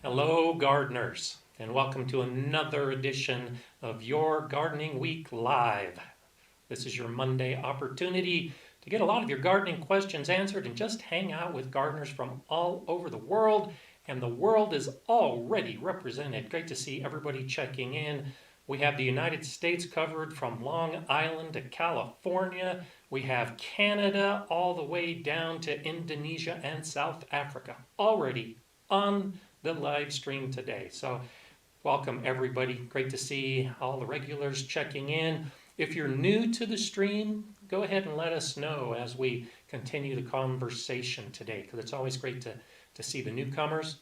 Hello, gardeners, and welcome to another edition of Your Gardening Week Live. This is your Monday opportunity to get a lot of your gardening questions answered and just hang out with gardeners from all over the world. And the world is already represented. Great to see everybody checking in. We have the United States covered from Long Island to California. We have Canada all the way down to Indonesia and South Africa already on the live stream today. So welcome everybody. Great to see all the regulars checking in. If you're new to the stream, go ahead and let us know as we continue the conversation today, because it's always great to see the newcomers.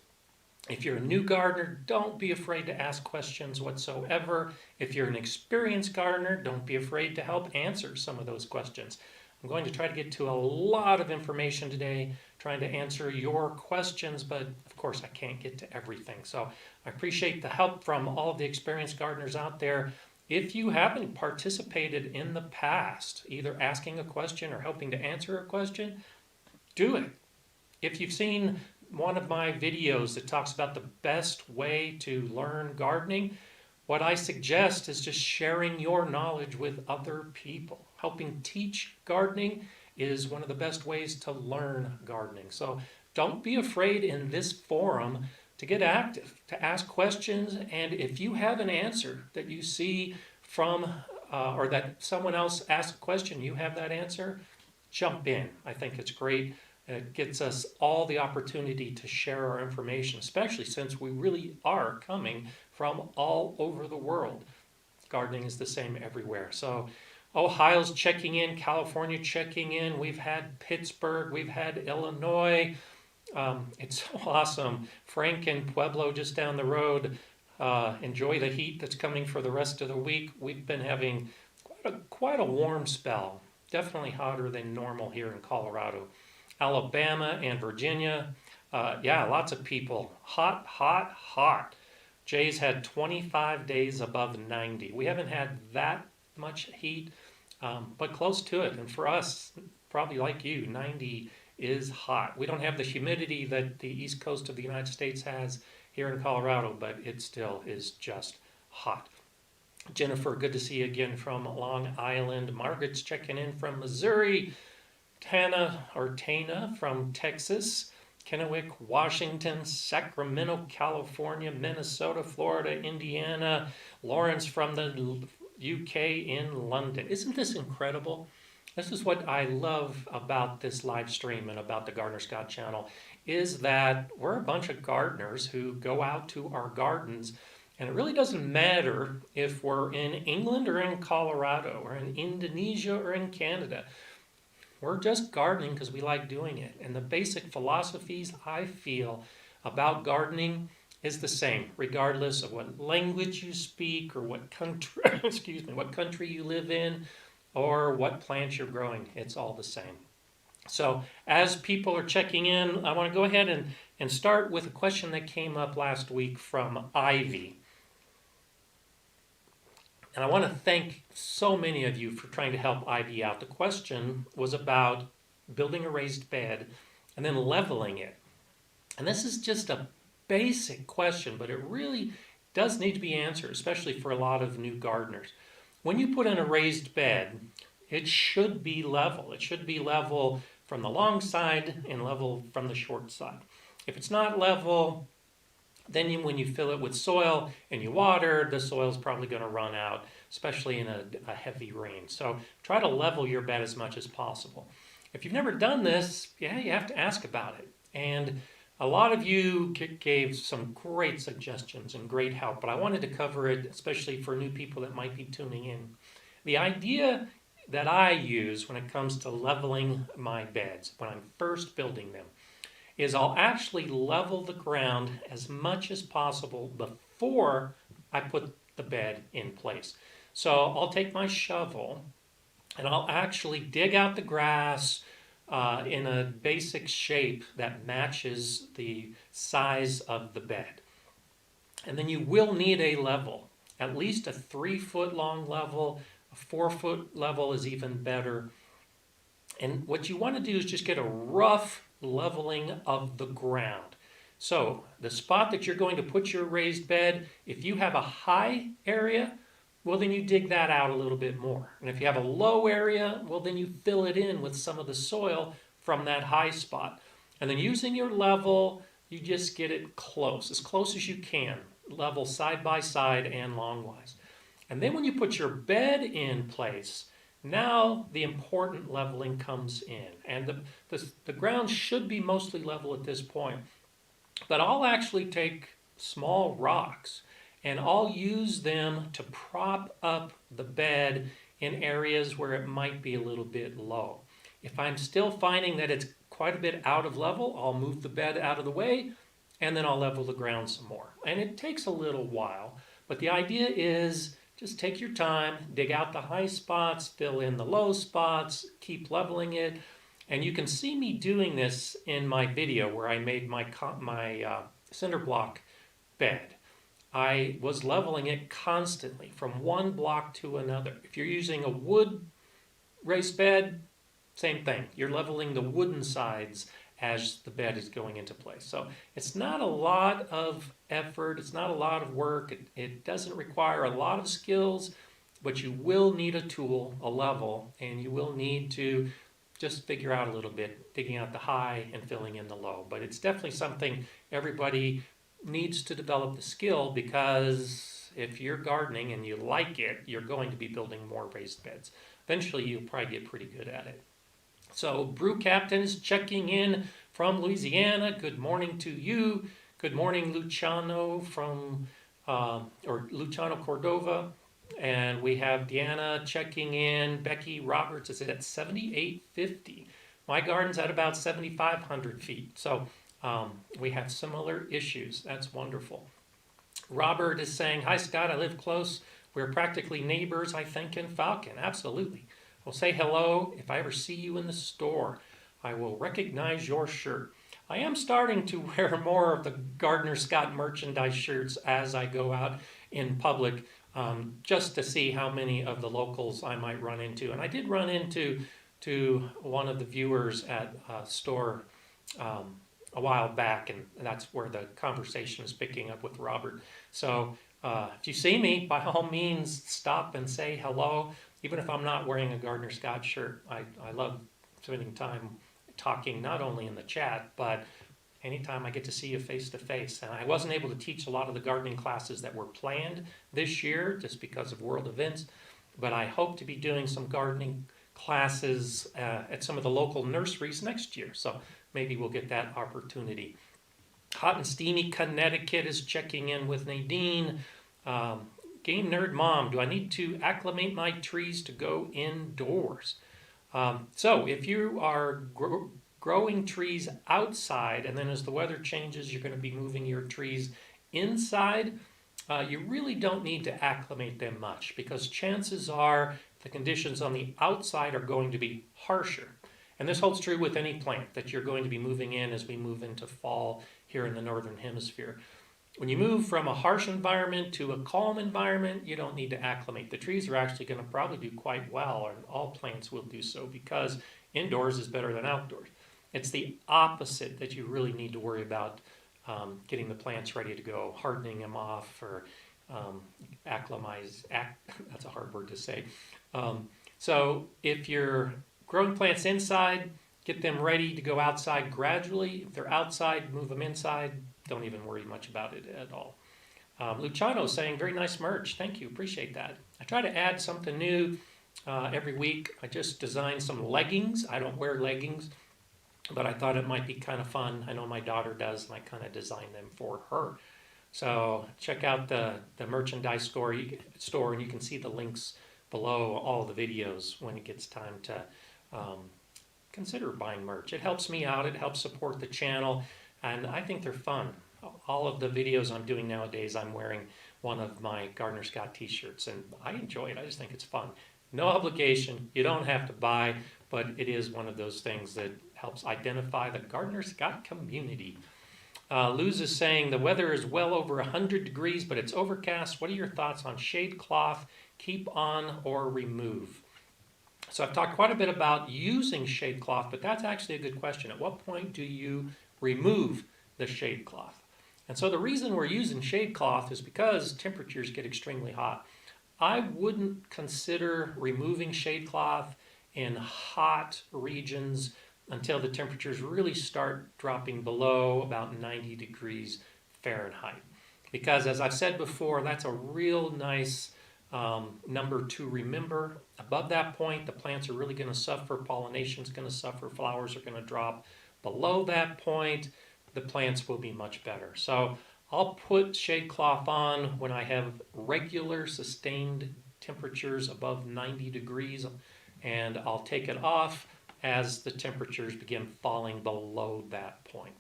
If you're a new gardener, don't be afraid to ask questions whatsoever. If you're an experienced gardener, don't be afraid to help answer some of those questions. I'm going to try to get to a lot of information today, trying to answer your questions, but of course I can't get to everything. So I appreciate the help from all of the experienced gardeners out there. If you haven't participated in the past, either asking a question or helping to answer a question, do it. If you've seen one of my videos that talks about the best way to learn gardening, what I suggest is just sharing your knowledge with other people. Helping teach gardening is one of the best ways to learn gardening. So don't be afraid in this forum to get active, to ask questions, and if you have an answer that you see from or that someone else asked a question, you have that answer, jump in. I think it's great. It gets us all the opportunity to share our information, especially since we really are coming from all over the world. Gardening is the same everywhere. So Ohio's checking in, California checking in. We've had Pittsburgh, we've had Illinois. It's so awesome. Frank in Pueblo just down the road. Enjoy the heat that's coming for the rest of the week. We've been having quite a warm spell. Definitely hotter than normal here in Colorado. Alabama and Virginia. Yeah, lots of people. Hot, hot, hot. Jay's had 25 days above 90. We haven't had that much heat, but close to it. And for us, probably like you, 90 is hot. We don't have the humidity that the east coast of the United States has here in Colorado, but it still is just hot. Jennifer, good to see you again from Long Island. Margaret's checking in from Missouri. Tana from Texas. Kennewick, Washington, Sacramento, California, Minnesota, Florida, Indiana. Lawrence from the UK in London. Isn't this incredible? This is what I love about this live stream and about the Gardener Scott channel, is that we're a bunch of gardeners who go out to our gardens, and it really doesn't matter if we're in England or in Colorado or in Indonesia or in Canada. We're just gardening because we like doing it. And the basic philosophies I feel about gardening is the same, regardless of what language you speak or what country, what country you live in or what plants you're growing. It's all the same. So as people are checking in, I want to go ahead and start with a question that came up last week from Ivy. And I want to thank so many of you for trying to help Ivy out. The question was about building a raised bed and then leveling it. And this is just a basic question, but it really does need to be answered, especially for a lot of new gardeners. When you put in a raised bed, it should be level. It should be level from the long side and level from the short side. If it's not level, then when you fill it with soil and you water, the soil is probably going to run out, especially in a heavy rain. So try to level your bed as much as possible. If you've never done this, yeah, you have to ask about it. And a lot of you gave some great suggestions and great help, but I wanted to cover it, especially for new people that might be tuning in. The idea that I use when it comes to leveling my beds, when I'm first building them, is I'll actually level the ground as much as possible before I put the bed in place. So I'll take my shovel and I'll actually dig out the grass in a basic shape that matches the size of the bed. And then you will need a level, at least a 3-foot long level. A 4-foot level is even better. And what you want to do is just get a rough leveling of the ground. So the spot that you're going to put your raised bed, if you have a high area, well, then you dig that out a little bit more. And if you have a low area, well, then you fill it in with some of the soil from that high spot. And then using your level, you just get it close as you can, level side by side and longwise. And then when you put your bed in place, now the important leveling comes in. And the ground should be mostly level at this point. But I'll actually take small rocks and I'll use them to prop up the bed in areas where it might be a little bit low. If I'm still finding that it's quite a bit out of level, I'll move the bed out of the way and then I'll level the ground some more. And it takes a little while, but the idea is just take your time, dig out the high spots, fill in the low spots, keep leveling it. And you can see me doing this in my video where I made my cinder block bed. I was leveling it constantly from one block to another. If you're using a wood raised bed, same thing. You're leveling the wooden sides as the bed is going into place. So it's not a lot of effort. It's not a lot of work. It doesn't require a lot of skills, but you will need a tool, a level, and you will need to just figure out a little bit, digging out the high and filling in the low. But it's definitely something everybody needs to develop the skill, because if you're gardening and you like it, you're going to be building more raised beds. Eventually, you'll probably get pretty good at it. So Brew Captain is checking in from Louisiana. Good morning to you. Good morning, Luciano from Luciano Cordova. And we have Deanna checking in. Becky Roberts is at 7,850. My garden's at about 7,500 feet. So we have similar issues. That's wonderful. Robert is saying, hi Scott, I live close. We're practically neighbors, I think, in Falcon. Absolutely. Well, say hello. If I ever see you in the store, I will recognize your shirt. I am starting to wear more of the Gardener Scott merchandise shirts as I go out in public, just to see how many of the locals I might run into. And I did run into one of the viewers at a store a while back, and that's where the conversation is picking up with Robert. So if you see me, by all means, stop and say hello. Even if I'm not wearing a Gardener Scott shirt, I love spending time talking, not only in the chat, but anytime I get to see you face to face. And I wasn't able to teach a lot of the gardening classes that were planned this year just because of world events, but I hope to be doing some gardening classes at some of the local nurseries next year. So maybe we'll get that opportunity. Hot and Steamy Connecticut is checking in with Nadine. Game Nerd Mom, do I need to acclimate my trees to go indoors? So if you are growing trees outside, and then as the weather changes, you're going to be moving your trees inside, you really don't need to acclimate them much, because chances are the conditions on the outside are going to be harsher. And this holds true with any plant that you're going to be moving in as we move into fall here in the Northern Hemisphere. When you move from a harsh environment to a calm environment, you don't need to acclimate. The trees are actually going to probably do quite well, and all plants will do so, because indoors is better than outdoors. It's the opposite that you really need to worry about, getting the plants ready to go, hardening them off, or that's a hard word to say. So if you're growing plants inside, get them ready to go outside gradually. If they're outside, move them inside. Don't even worry much about it at all. Luciano saying, very nice merch. Thank you. Appreciate that. I try to add something new every week. I just designed some leggings. I don't wear leggings, but I thought it might be kind of fun. I know my daughter does, and I kind of designed them for her. So check out the merchandise store, and you can see the links below all the videos when it gets time to consider buying merch. It helps me out. It helps support the channel. And I think they're fun. All of the videos I'm doing nowadays, I'm wearing one of my Gardener Scott t-shirts, and I enjoy it. I just think it's fun. No obligation. You don't have to buy, but it is one of those things that helps identify the Gardener Scott community. Luz is saying, the weather is well over 100 degrees, but it's overcast. What are your thoughts on shade cloth? Keep on or remove? So I've talked quite a bit about using shade cloth, but that's actually a good question. At what point do you remove the shade cloth. And so the reason we're using shade cloth is because temperatures get extremely hot. I wouldn't consider removing shade cloth in hot regions until the temperatures really start dropping below about 90 degrees Fahrenheit. Because as I've said before, that's a real nice number to remember. Above that point, the plants are really going to suffer, pollination is going to suffer, flowers are going to drop. Below that point, the plants will be much better. So I'll put shade cloth on when I have regular sustained temperatures above 90 degrees, and I'll take it off as the temperatures begin falling below that point.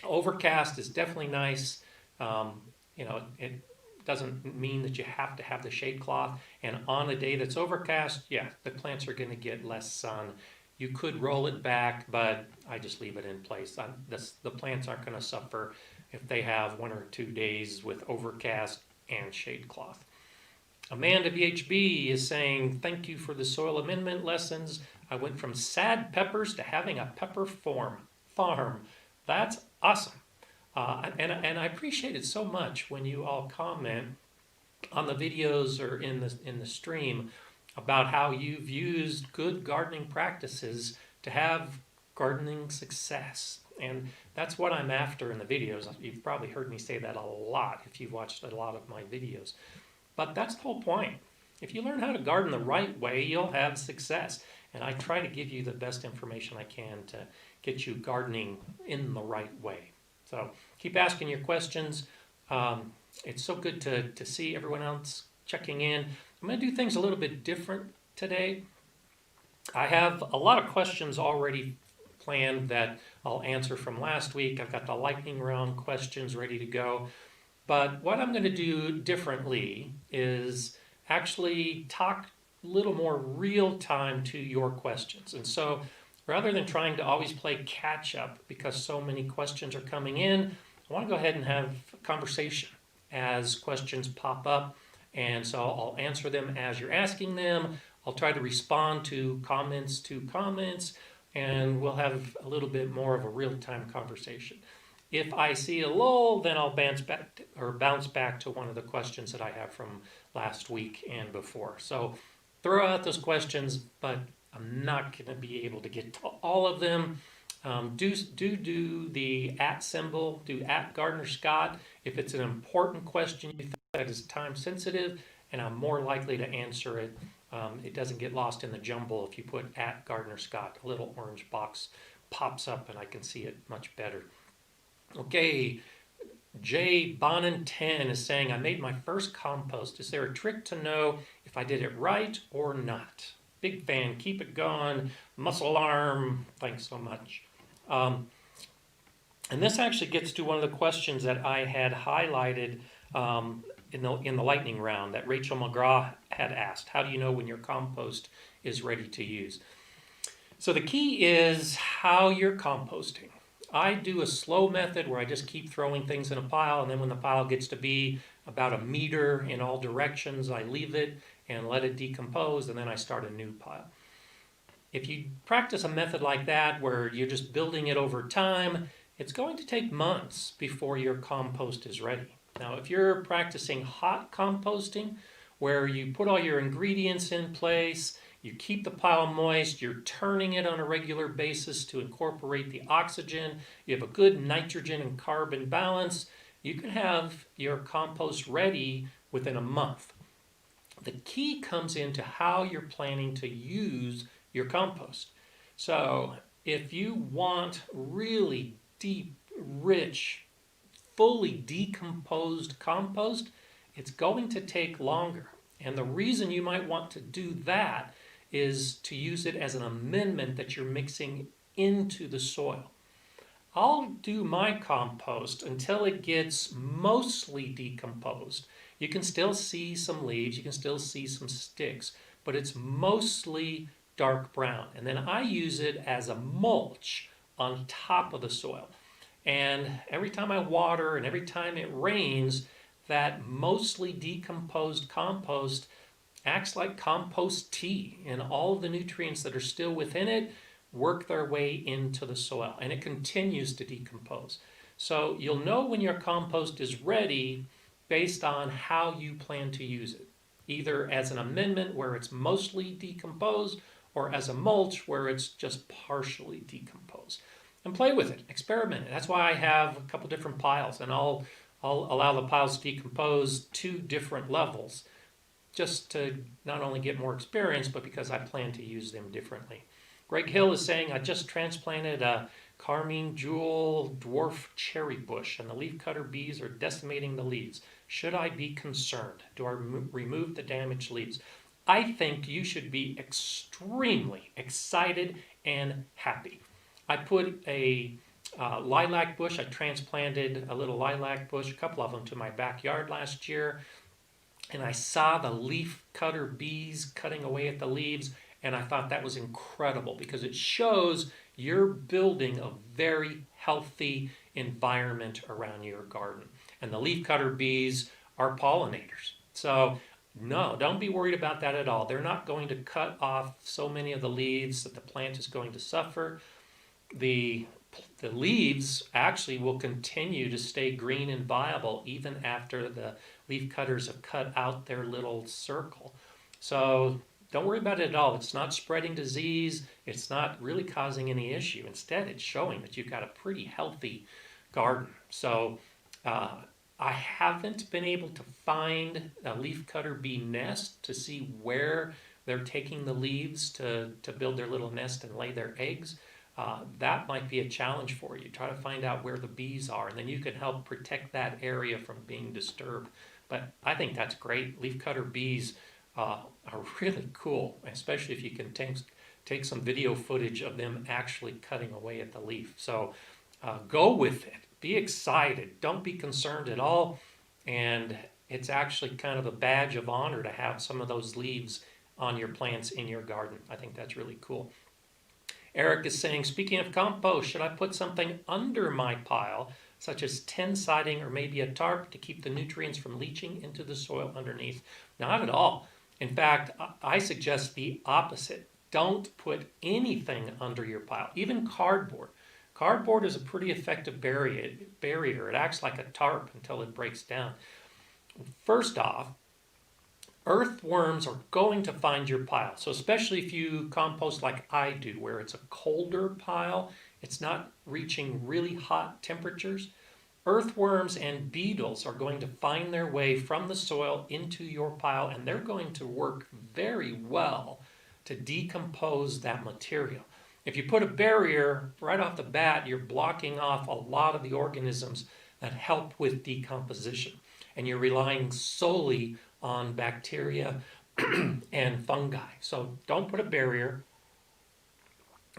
Overcast is definitely nice. It doesn't mean that you have to have the shade cloth. And on a day that's overcast, yeah, the plants are going to get less sun. You could roll it back, but I just leave it in place. The plants aren't going to suffer if they have 1 or 2 days with overcast and shade cloth. Amanda VHB is saying, thank you for the soil amendment lessons. I went from sad peppers to having a pepper farm. That's awesome. And I appreciate it so much when you all comment on the videos or in the stream about how you've used good gardening practices to have gardening success. And that's what I'm after in the videos. You've probably heard me say that a lot if you've watched a lot of my videos. But that's the whole point. If you learn how to garden the right way, you'll have success. And I try to give you the best information I can to get you gardening in the right way. So keep asking your questions. It's so good to see everyone else checking in. I'm going to do things a little bit different today. I have a lot of questions already planned that I'll answer from last week. I've got the lightning round questions ready to go. But what I'm going to do differently is actually talk a little more real time to your questions. And so rather than trying to always play catch up because so many questions are coming in, I want to go ahead and have a conversation as questions pop up. And so I'll answer them as you're asking them. I'll try to respond to comments, and we'll have a little bit more of a real-time conversation. If I see a lull, then I'll bounce back to one of the questions that I have from last week and before. So throw out those questions, but I'm not going to be able to get to all of them. Do the @ symbol, do @Gardner Scott if it's an important question you think that is time sensitive, and I'm more likely to answer it. It doesn't get lost in the jumble if you put @Gardner Scott. A little orange box pops up and I can see it much better. Okay, Jay Bonin 10 is saying, I made my first compost. Is there a trick to know if I did it right or not? Big fan, keep it going, muscle arm, thanks so much. And this actually gets to one of the questions that I had highlighted in the lightning round that Rachel McGraw had asked. How do you know when your compost is ready to use? So the key is how you're composting. I do a slow method where I just keep throwing things in a pile, and then when the pile gets to be about 1 meter in all directions, I leave it and let it decompose, and then I start a new pile. If you practice a method like that where you're just building it over time, it's going to take months before your compost is ready. Now, if you're practicing hot composting, where you put all your ingredients in place, you keep the pile moist, you're turning it on a regular basis to incorporate the oxygen, you have a good nitrogen and carbon balance, you can have your compost ready within a month. The key comes into how you're planning to use your compost. So if you want really deep, rich, fully decomposed compost, it's going to take longer. And the reason you might want to do that is to use it as an amendment that you're mixing into the soil. I'll do my compost until it gets mostly decomposed. You can still see some leaves, you can still see some sticks, but it's mostly dark brown. And then I use it as a mulch on top of the soil. And every time I water and every time it rains, that mostly decomposed compost acts like compost tea, and all of the nutrients that are still within it work their way into the soil, and it continues to decompose. So you'll know when your compost is ready based on how you plan to use it, either as an amendment where it's mostly decomposed or as a mulch where it's just partially decomposed. And play with it, experiment it. That's why I have a couple different piles, and I'll allow the piles to decompose 2 different levels just to not only get more experience, but because I plan to use them differently. Greg Hill is saying, I just transplanted a Carmine Jewel dwarf cherry bush, and the leafcutter bees are decimating the leaves. Should I be concerned? Do I remove the damaged leaves? I think you should be extremely excited and happy. I put a lilac bush. I transplanted a little lilac bush, a couple of them, to my backyard last year. And I saw the leafcutter bees cutting away at the leaves, and I thought that was incredible because it shows you're building a very healthy environment around your garden. And the leafcutter bees are pollinators. So no, don't be worried about that at all. They're not going to cut off so many of the leaves that the plant is going to suffer. The leaves actually will continue to stay green and viable even after the leaf cutters have cut out their little circle. So don't worry about it at all. It's not spreading disease. It's not really causing any issue. Instead, it's showing that you've got a pretty healthy garden. So I haven't been able to find a leafcutter bee nest to see where they're taking the leaves to build their little nest and lay their eggs. That might be a challenge for you. Try to find out where the bees are, and then you can help protect that area from being disturbed. But I think that's great. Leafcutter bees are really cool, especially if you can take some video footage of them actually cutting away at the leaf. So go with it. Be excited. Don't be concerned at all. And it's actually kind of a badge of honor to have some of those leaves on your plants in your garden. I think that's really cool. Eric is saying, speaking of compost, should I put something under my pile, such as tin siding or maybe a tarp, to keep the nutrients from leaching into the soil underneath? Not at all. In fact, I suggest the opposite. Don't put anything under your pile, even cardboard. Cardboard is a pretty effective barrier. It acts like a tarp until it breaks down. First off, earthworms are going to find your pile. So especially if you compost like I do, where it's a colder pile, it's not reaching really hot temperatures. Earthworms and beetles are going to find their way from the soil into your pile, and they're going to work very well to decompose that material. If you put a barrier right off the bat, you're blocking off a lot of the organisms that help with decomposition, and you're relying solely on bacteria and fungi. So don't put a barrier.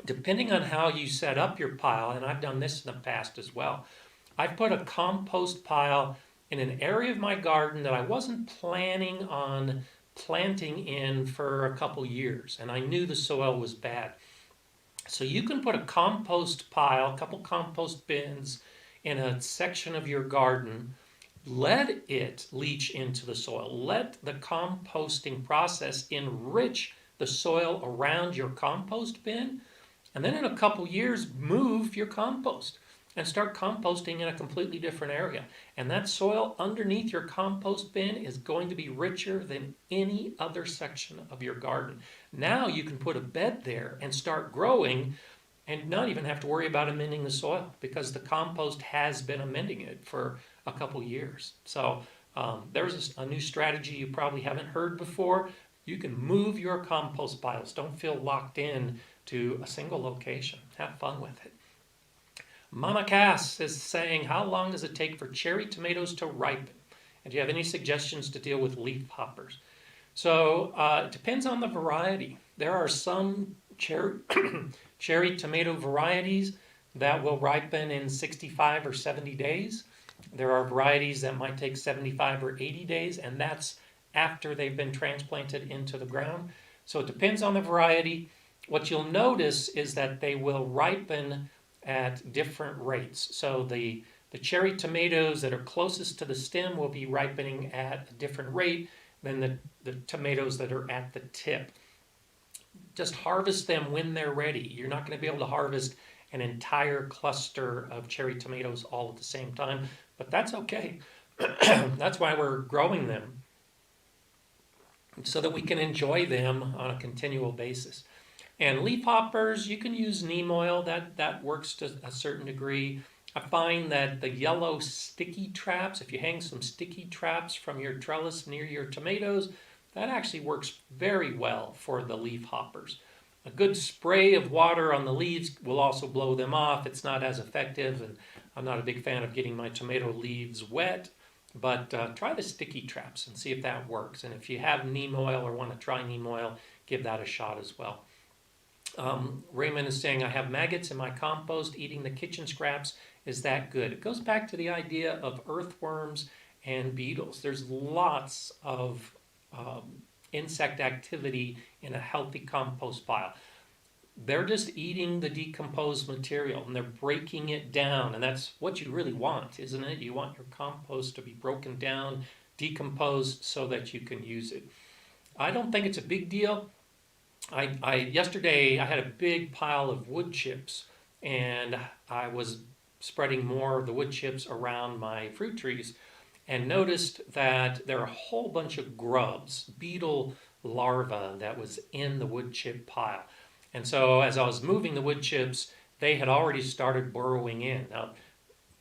Depending on how you set up your pile, and I've done this in the past as well, I've put a compost pile in an area of my garden that I wasn't planning on planting in for a couple years, and I knew the soil was bad. So you can put a compost pile, a couple compost bins in a section of your garden. Let it leach into the soil. Let the composting process enrich the soil around your compost bin. And then in a couple years, move your compost and start composting in a completely different area. And that soil underneath your compost bin is going to be richer than any other section of your garden. Now you can put a bed there and start growing and not even have to worry about amending the soil because the compost has been amending it for a couple years. So there's a new strategy you probably haven't heard before. You can move your compost piles. Don't feel locked in to a single location. Have fun with it. Mama Cass is saying, how long does it take for cherry tomatoes to ripen? And do you have any suggestions to deal with leaf hoppers? So it depends on the variety. There are some cherry tomato varieties that will ripen in 65 or 70 days. There are varieties that might take 75 or 80 days, and that's after they've been transplanted into the ground. So it depends on the variety. What you'll notice is that they will ripen at different rates. So the cherry tomatoes that are closest to the stem will be ripening at a different rate than the tomatoes that are at the tip. Just harvest them when they're ready. You're not going to be able to harvest an entire cluster of cherry tomatoes all at the same time, but that's okay. That's why we're growing them, so that we can enjoy them on a continual basis. And leaf hoppers, you can use neem oil, that works to a certain degree. I find that the yellow sticky traps, if you hang some sticky traps from your trellis near your tomatoes, that actually works very well for the leaf hoppers. A good spray of water on the leaves will also blow them off. It's not as effective, and I'm not a big fan of getting my tomato leaves wet, but try the sticky traps and see if that works. And if you have neem oil or want to try neem oil, give that a shot as well. Raymond is saying, I have maggots in my compost eating the kitchen scraps. Is that good? It goes back to the idea of earthworms and beetles. There's lots of insect activity in a healthy compost pile. They're just eating the decomposed material and they're breaking it down. And that's what you really want, isn't it? You want your compost to be broken down, decomposed, so that you can use it. I don't think it's a big deal. Yesterday I had a big pile of wood chips, and I was spreading more of the wood chips around my fruit trees, and noticed that there are a whole bunch of grubs, beetle larvae, that was in the wood chip pile. And so as I was moving the wood chips, they had already started burrowing in. Now,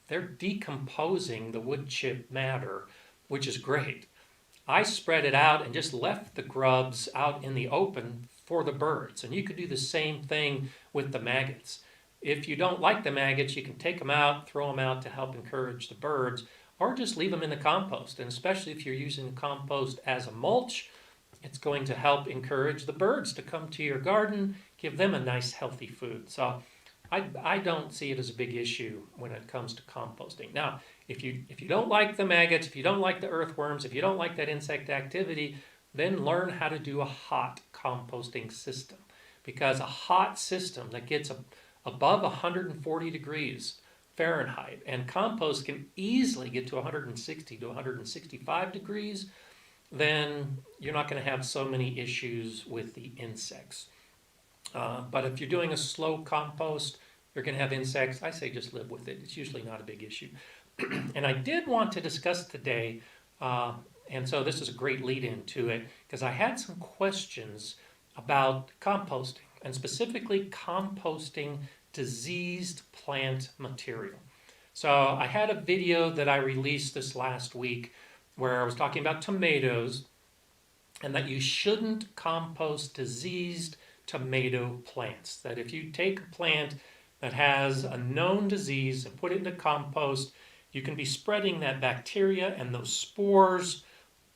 they're decomposing the wood chip matter, which is great. I spread it out and just left the grubs out in the open for the birds. And you could do the same thing with the maggots. If you don't like the maggots, you can take them out, throw them out to help encourage the birds, or just leave them in the compost. And especially if you're using the compost as a mulch, it's going to help encourage the birds to come to your garden, give them a nice healthy food. So I don't see it as a big issue when it comes to composting. Now, if you don't like the maggots, if you don't like the earthworms, if you don't like that insect activity, then learn how to do a hot composting system. Because a hot system that gets above 140 degrees Fahrenheit, and compost can easily get to 160 to 165 degrees, then you're not going to have so many issues with the insects. But if you're doing a slow compost, you're going to have insects. I say just live with it. It's usually not a big issue. And I did want to discuss today, and so this is a great lead-in to it, because I had some questions about composting, and specifically composting diseased plant material. So I had a video that I released this last week where I was talking about tomatoes, and that you shouldn't compost diseased tomato plants. That if you take a plant that has a known disease and put it into compost, you can be spreading that bacteria and those spores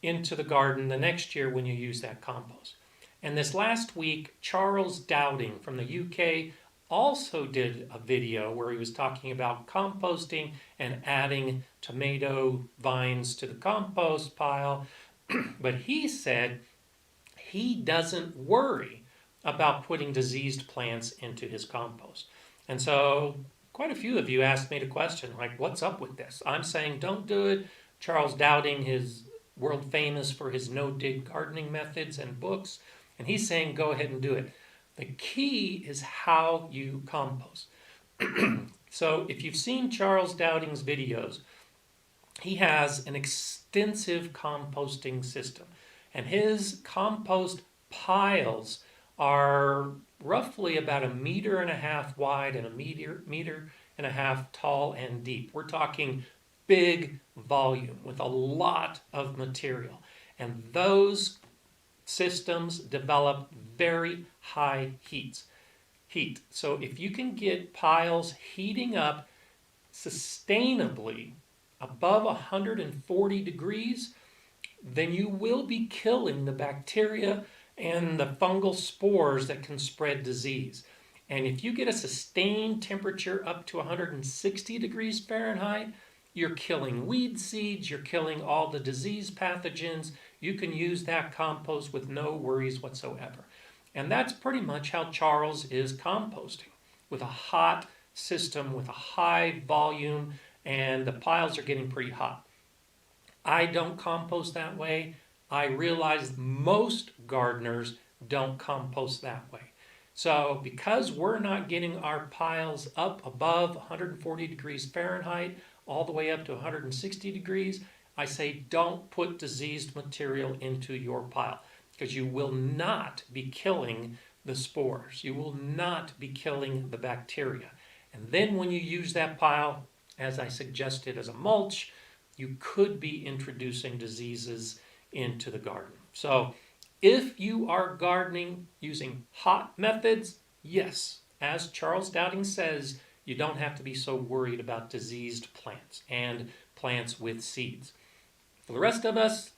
into the garden the next year when you use that compost. And this last week, Charles Dowding from the UK also did a video where he was talking about composting and adding tomato vines to the compost pile. But he said he doesn't worry about putting diseased plants into his compost. And so quite a few of you asked me the question, like, what's up with this? I'm saying don't do it. Charles Dowding is world famous for his no-dig gardening methods and books, and he's saying go ahead and do it. The key is how you compost. So if you've seen Charles Dowding's videos, he has an extensive composting system, and his compost piles are roughly about 1.5 meters wide and 1.5 meters tall and deep. We're talking big volume with a lot of material, and those systems develop very high heat. So if you can get piles heating up sustainably above 140 degrees, then you will be killing the bacteria and the fungal spores that can spread disease. And if you get a sustained temperature up to 160 degrees Fahrenheit, you're killing weed seeds, you're killing all the disease pathogens. You can use that compost with no worries whatsoever. And that's pretty much how Charles is composting, with a hot system, with a high volume, and the piles are getting pretty hot. I don't compost that way. I realize most gardeners don't compost that way. So because we're not getting our piles up above 140 degrees Fahrenheit, all the way up to 160 degrees, I say don't put diseased material into your pile because you will not be killing the spores. You will not be killing the bacteria. And then when you use that pile, as I suggested as a mulch, you could be introducing diseases into the garden. So if you are gardening using hot methods, yes, as Charles Dowding says, you don't have to be so worried about diseased plants and plants with seeds. For the rest of us,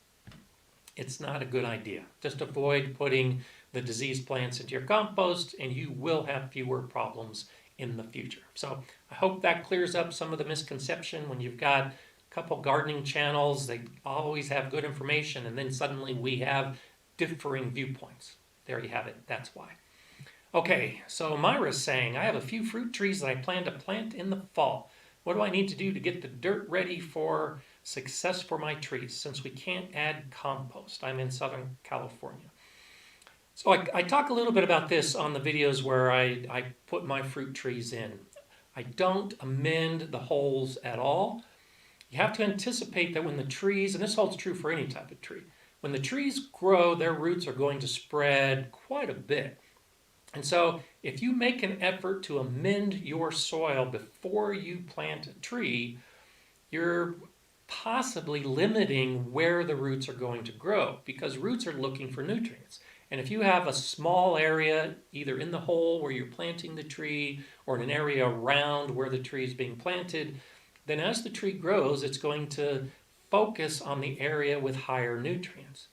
it's not a good idea. Just avoid putting the diseased plants into your compost and you will have fewer problems in the future. So I hope that clears up some of the misconception when you've got a couple gardening channels. They always have good information and then suddenly we have differing viewpoints. There you have it. That's why. Okay, so Myra's saying, I have a few fruit trees that I plan to plant in the fall. What do I need to do to get the dirt ready for success for my trees since we can't add compost? I'm in Southern California. So I talk a little bit about this on the videos where I put my fruit trees in. I don't amend the holes at all. You have to anticipate that when the trees, and this holds true for any type of tree, when the trees grow, their roots are going to spread quite a bit. And so if you make an effort to amend your soil before you plant a tree, you're possibly limiting where the roots are going to grow because roots are looking for nutrients. And if you have a small area, either in the hole where you're planting the tree or in an area around where the tree is being planted, then as the tree grows, it's going to focus on the area with higher nutrients.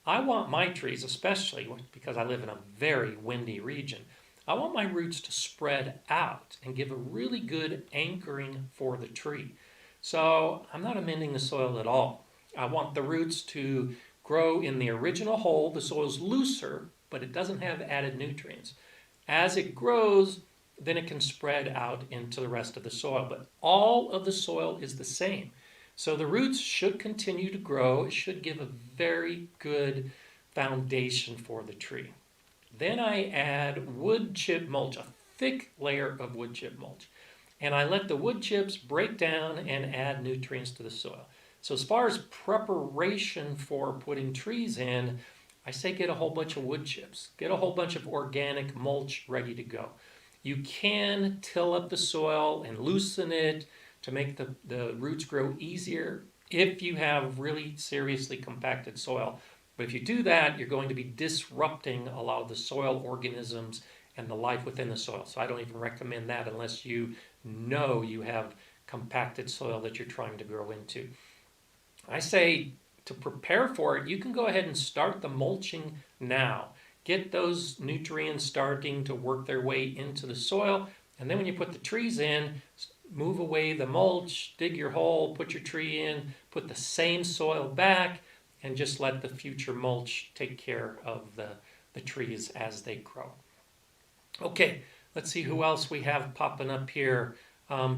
I want my trees, especially because I live in a very windy region, I want my roots to spread out and give a really good anchoring for the tree. So I'm not amending the soil at all. I want the roots to grow in the original hole. The soil's looser, but it doesn't have added nutrients. As it grows, then it can spread out into the rest of the soil, but all of the soil is the same. So the roots should continue to grow. It should give a very good foundation for the tree. Then I add wood chip mulch, a thick layer of wood chip mulch. And I let the wood chips break down and add nutrients to the soil. So as far as preparation for putting trees in, I say get a whole bunch of wood chips. Get a whole bunch of organic mulch ready to go. You can till up the soil and loosen it to make the roots grow easier if you have really seriously compacted soil. But if you do that, you're going to be disrupting a lot of the soil organisms and the life within the soil. So I don't even recommend that unless you know you have compacted soil that you're trying to grow into. I say to prepare for it, you can go ahead and start the mulching now. Get those nutrients starting to work their way into the soil. And then when you put the trees in, move away the mulch, dig your hole, put your tree in, put the same soil back, and just let the future mulch take care of the trees as they grow. Okay, let's see who else we have popping up here.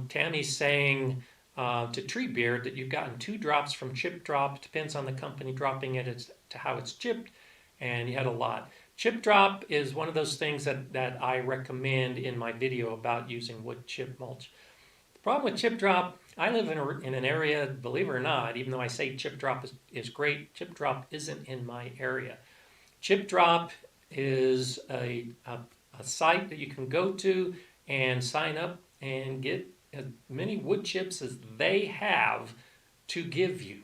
Tammy's saying to Treebeard that you've gotten 2 drops from Chip Drop. Depends on the company dropping it as to how it's chipped, and you had a lot. Chip Drop is one of those things that I recommend in my video about using wood chip mulch. The problem with Chip Drop, I live in an area, believe it or not, even though I say Chip Drop is great, Chip Drop isn't in my area. Chip Drop is a site that you can go to and sign up and get as many wood chips as they have to give you.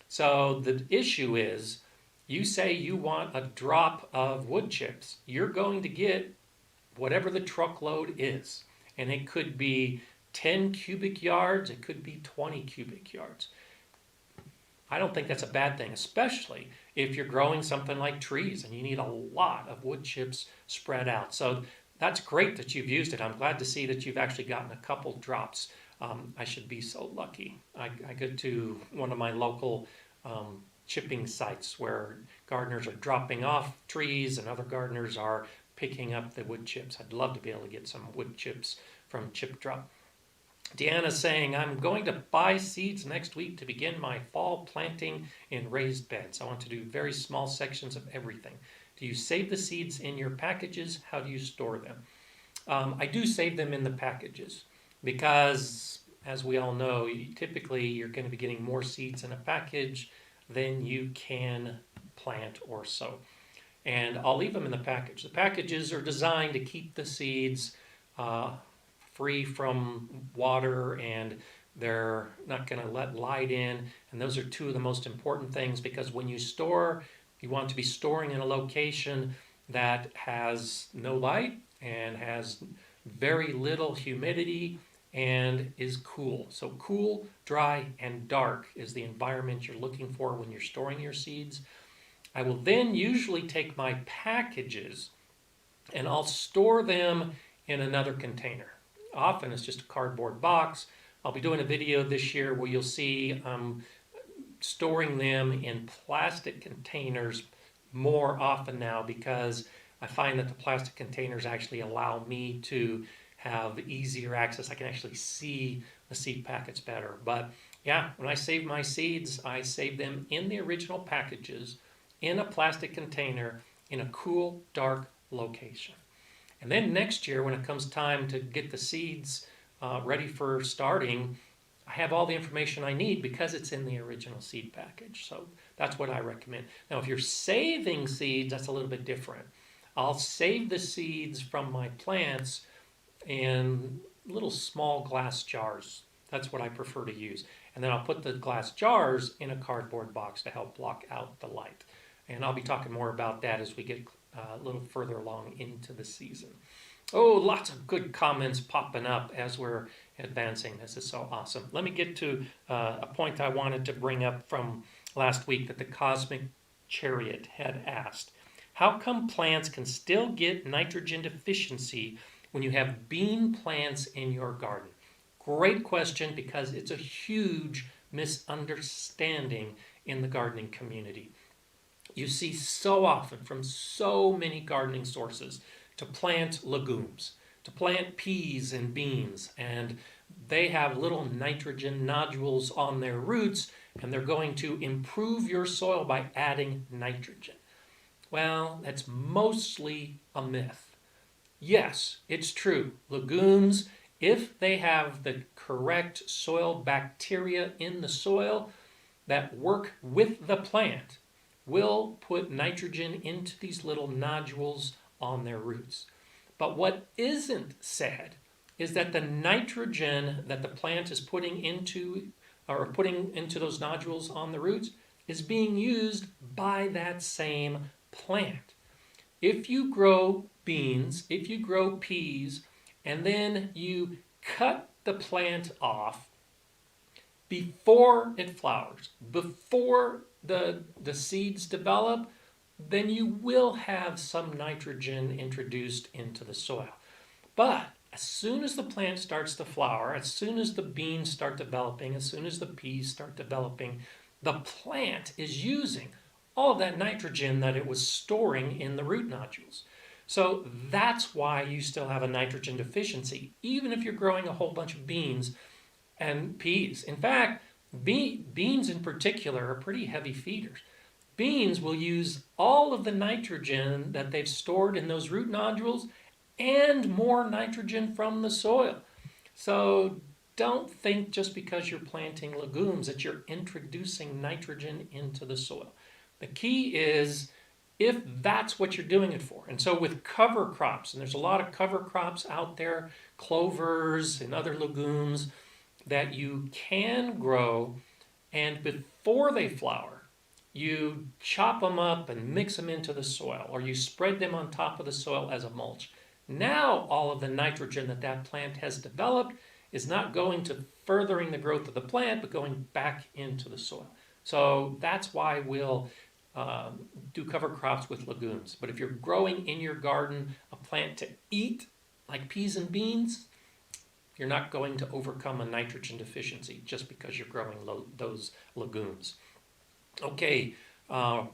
So the issue is, you say you want a drop of wood chips, you're going to get whatever the truckload is. And it could be 10 cubic yards, it could be 20 cubic yards. I don't think that's a bad thing, especially if you're growing something like trees and you need a lot of wood chips spread out. So that's great that you've used it. I'm glad to see that you've actually gotten a couple drops. I should be so lucky. I go to one of my local chipping sites where gardeners are dropping off trees and other gardeners are picking up the wood chips. I'd love to be able to get some wood chips from Chip Drop. Deanna's saying, I'm going to buy seeds next week to begin my fall planting in raised beds. I want to do very small sections of everything. Do you save the seeds in your packages? How do you store them? I do save them in the packages because, as we all know, typically you're going to be getting more seeds in a package than you can plant or sow. And I'll leave them in the package. The packages are designed to keep the seeds free from water, and they're not going to let light in. And those are two of the most important things, because when you store, you want to be storing in a location that has no light and has very little humidity and is cool. So cool, dry, and dark is the environment you're looking for when you're storing your seeds. I will then usually take my packages and I'll store them in another container. Often it's just a cardboard box. I'll be doing a video this year where you'll see storing them in plastic containers more often now, because I find that the plastic containers actually allow me to have easier access. I can actually see the seed packets better. But yeah, when I save my seeds, I save them in the original packages in a plastic container in a cool, dark location. And then next year, when it comes time to get the seeds ready for starting, I have all the information I need because it's in the original seed package. So that's what I recommend. Now, if you're saving seeds, that's a little bit different. I'll save the seeds from my plants in little small glass jars. That's what I prefer to use. And then I'll put the glass jars in a cardboard box to help block out the light. And I'll be talking more about that as we get a little further along into the season. Oh, lots of good comments popping up as we're advancing. This is so awesome. Let me get to a point I wanted to bring up from last week that the Cosmic Chariot had asked. How come plants can still get nitrogen deficiency when you have bean plants in your garden? Great question, because it's a huge misunderstanding in the gardening community. You see so often from so many gardening sources to plant legumes, to plant peas and beans, and they have little nitrogen nodules on their roots, and they're going to improve your soil by adding nitrogen. Well, that's mostly a myth. Yes, it's true. Legumes, if they have the correct soil bacteria in the soil that work with the plant, will put nitrogen into these little nodules on their roots. But what isn't said is that the nitrogen that the plant is putting into those nodules on the roots is being used by that same plant. If you grow beans, if you grow peas, and then you cut the plant off before it flowers, before the seeds develop, then you will have some nitrogen introduced into the soil. But as soon as the plant starts to flower, as soon as the beans start developing, as soon as the peas start developing, the plant is using all of that nitrogen that it was storing in the root nodules. So that's why you still have a nitrogen deficiency, even if you're growing a whole bunch of beans and peas. In fact, beans in particular are pretty heavy feeders. Beans will use all of the nitrogen that they've stored in those root nodules and more nitrogen from the soil. So don't think just because you're planting legumes that you're introducing nitrogen into the soil. The key is if that's what you're doing it for. And so with cover crops, and there's a lot of cover crops out there, clovers and other legumes that you can grow, and before they flower, you chop them up and mix them into the soil, or you spread them on top of the soil as a mulch. Now all of the nitrogen that that plant has developed is not going to furthering the growth of the plant, but going back into the soil. So that's why we'll do cover crops with legumes. But if you're growing in your garden a plant to eat, like peas and beans, you're not going to overcome a nitrogen deficiency just because you're growing those legumes. Okay,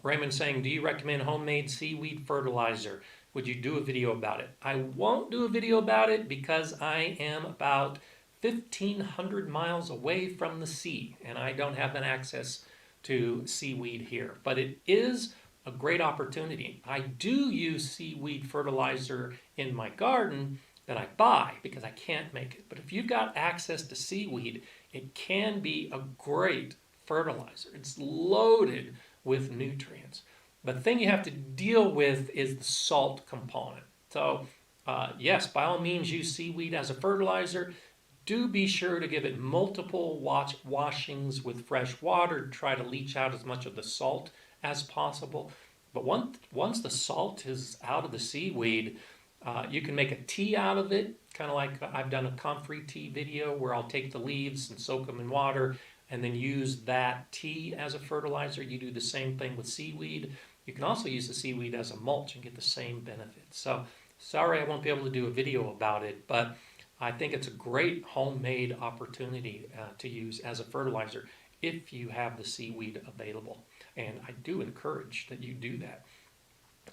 Raymond saying, do you recommend homemade seaweed fertilizer? Would you do a video about it? I won't do a video about it because I am about 1,500 miles away from the sea and I don't have an access to seaweed here. But it is a great opportunity. I do use seaweed fertilizer in my garden that I buy because I can't make it. But if you've got access to seaweed, it can be a great fertilizer. It's loaded with nutrients. But the thing you have to deal with is the salt component. So yes, by all means use seaweed as a fertilizer. Do be sure to give it multiple washings with fresh water to try to leach out as much of the salt as possible. But once the salt is out of the seaweed, you can make a tea out of it, kind of like I've done a comfrey tea video where I'll take the leaves and soak them in water and then use that tea as a fertilizer. You do the same thing with seaweed. You can also use the seaweed as a mulch and get the same benefits. So sorry I won't be able to do a video about it, but I think it's a great homemade opportunity to use as a fertilizer if you have the seaweed available. And I do encourage that you do that.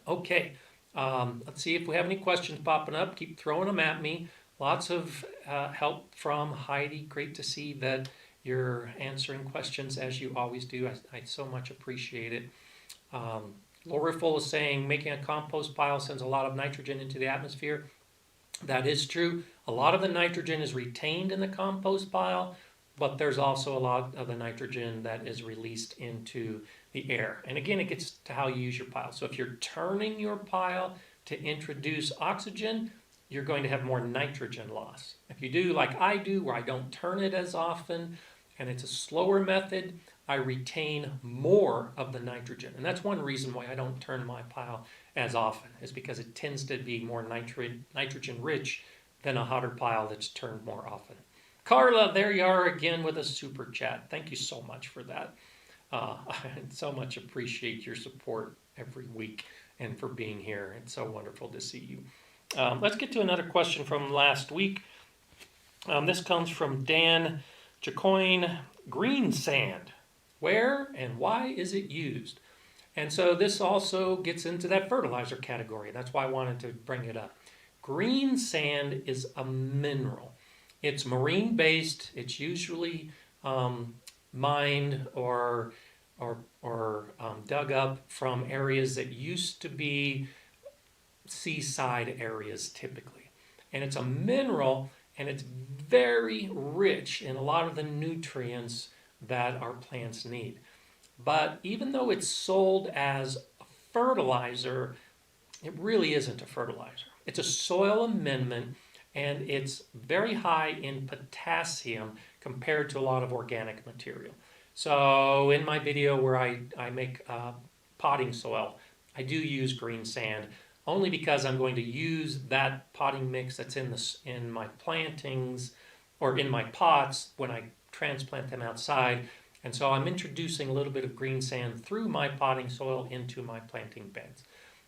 Okay, let's see if we have any questions popping up. Keep throwing them at me. Lots of help from Heidi. Great to see that you're answering questions as you always do. I so much appreciate it. Laura Full is saying making a compost pile sends a lot of nitrogen into the atmosphere. That is true. A lot of the nitrogen is retained in the compost pile, but there's also a lot of the nitrogen that is released into the air. And again, it gets to how you use your pile. So if you're turning your pile to introduce oxygen, you're going to have more nitrogen loss. If you do like I do, where I don't turn it as often, and it's a slower method, I retain more of the nitrogen. And that's one reason why I don't turn my pile as often, is because it tends to be more nitrogen rich than a hotter pile that's turned more often. Carla, there you are again with a super chat. Thank you so much for that. I so much appreciate your support every week and for being here. It's so wonderful to see you. Let's get to another question from last week. This comes from Dan Jacoin. Green sand, where and why is it used? And so this also gets into that fertilizer category. That's why I wanted to bring it up. Green sand is a mineral. It's marine based. It's usually mined or dug up from areas that used to be seaside areas typically. And it's a mineral, and it's very rich in a lot of the nutrients that our plants need. But even though it's sold as a fertilizer, it really isn't a fertilizer. It's a soil amendment, and it's very high in potassium compared to a lot of organic material. So in my video where I make potting soil, I do use green sand, only because I'm going to use that potting mix that's in my plantings or in my pots when I transplant them outside. And so I'm introducing a little bit of green sand through my potting soil into my planting beds.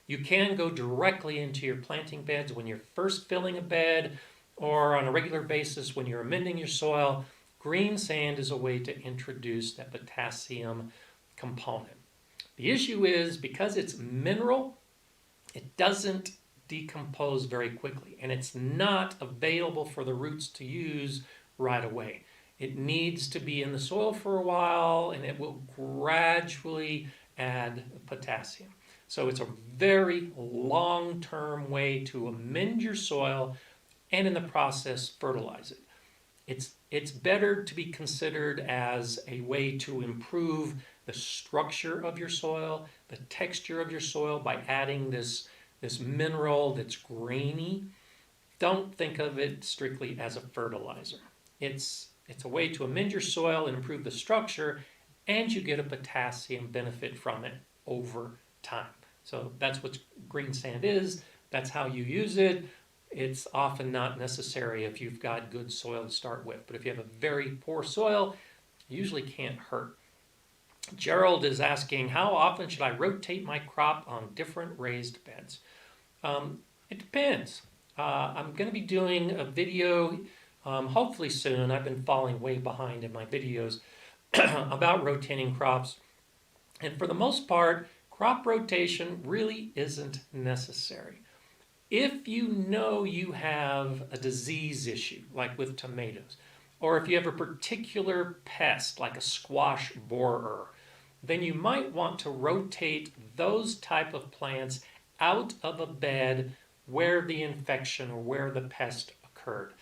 You can go directly into your planting beds when you're first filling a bed, or on a regular basis when you're amending your soil. Green sand is a way to introduce that potassium component. The issue is, because it's mineral, it doesn't decompose very quickly, and it's not available for the roots to use right away. It needs to be in the soil for a while, and it will gradually add potassium. So it's a very long-term way to amend your soil and in the process fertilize it. It's better to be considered as a way to improve the structure of your soil, the texture of your soil, by adding this mineral that's grainy. Don't think of it strictly as a fertilizer. It's a way to amend your soil and improve the structure, and you get a potassium benefit from it over time. So that's what green sand is. That's how you use it. It's often not necessary if you've got good soil to start with, but if you have a very poor soil, it usually can't hurt. Gerald is asking, how often should I rotate my crop on different raised beds? It depends. I'm going to be doing a video hopefully soon. I've been falling way behind in my videos about rotating crops. And for the most part, crop rotation really isn't necessary. If you know you have a disease issue, like with tomatoes, or if you have a particular pest, like a squash borer, then you might want to rotate those type of plants out of a bed where the infection or where the pest occurred.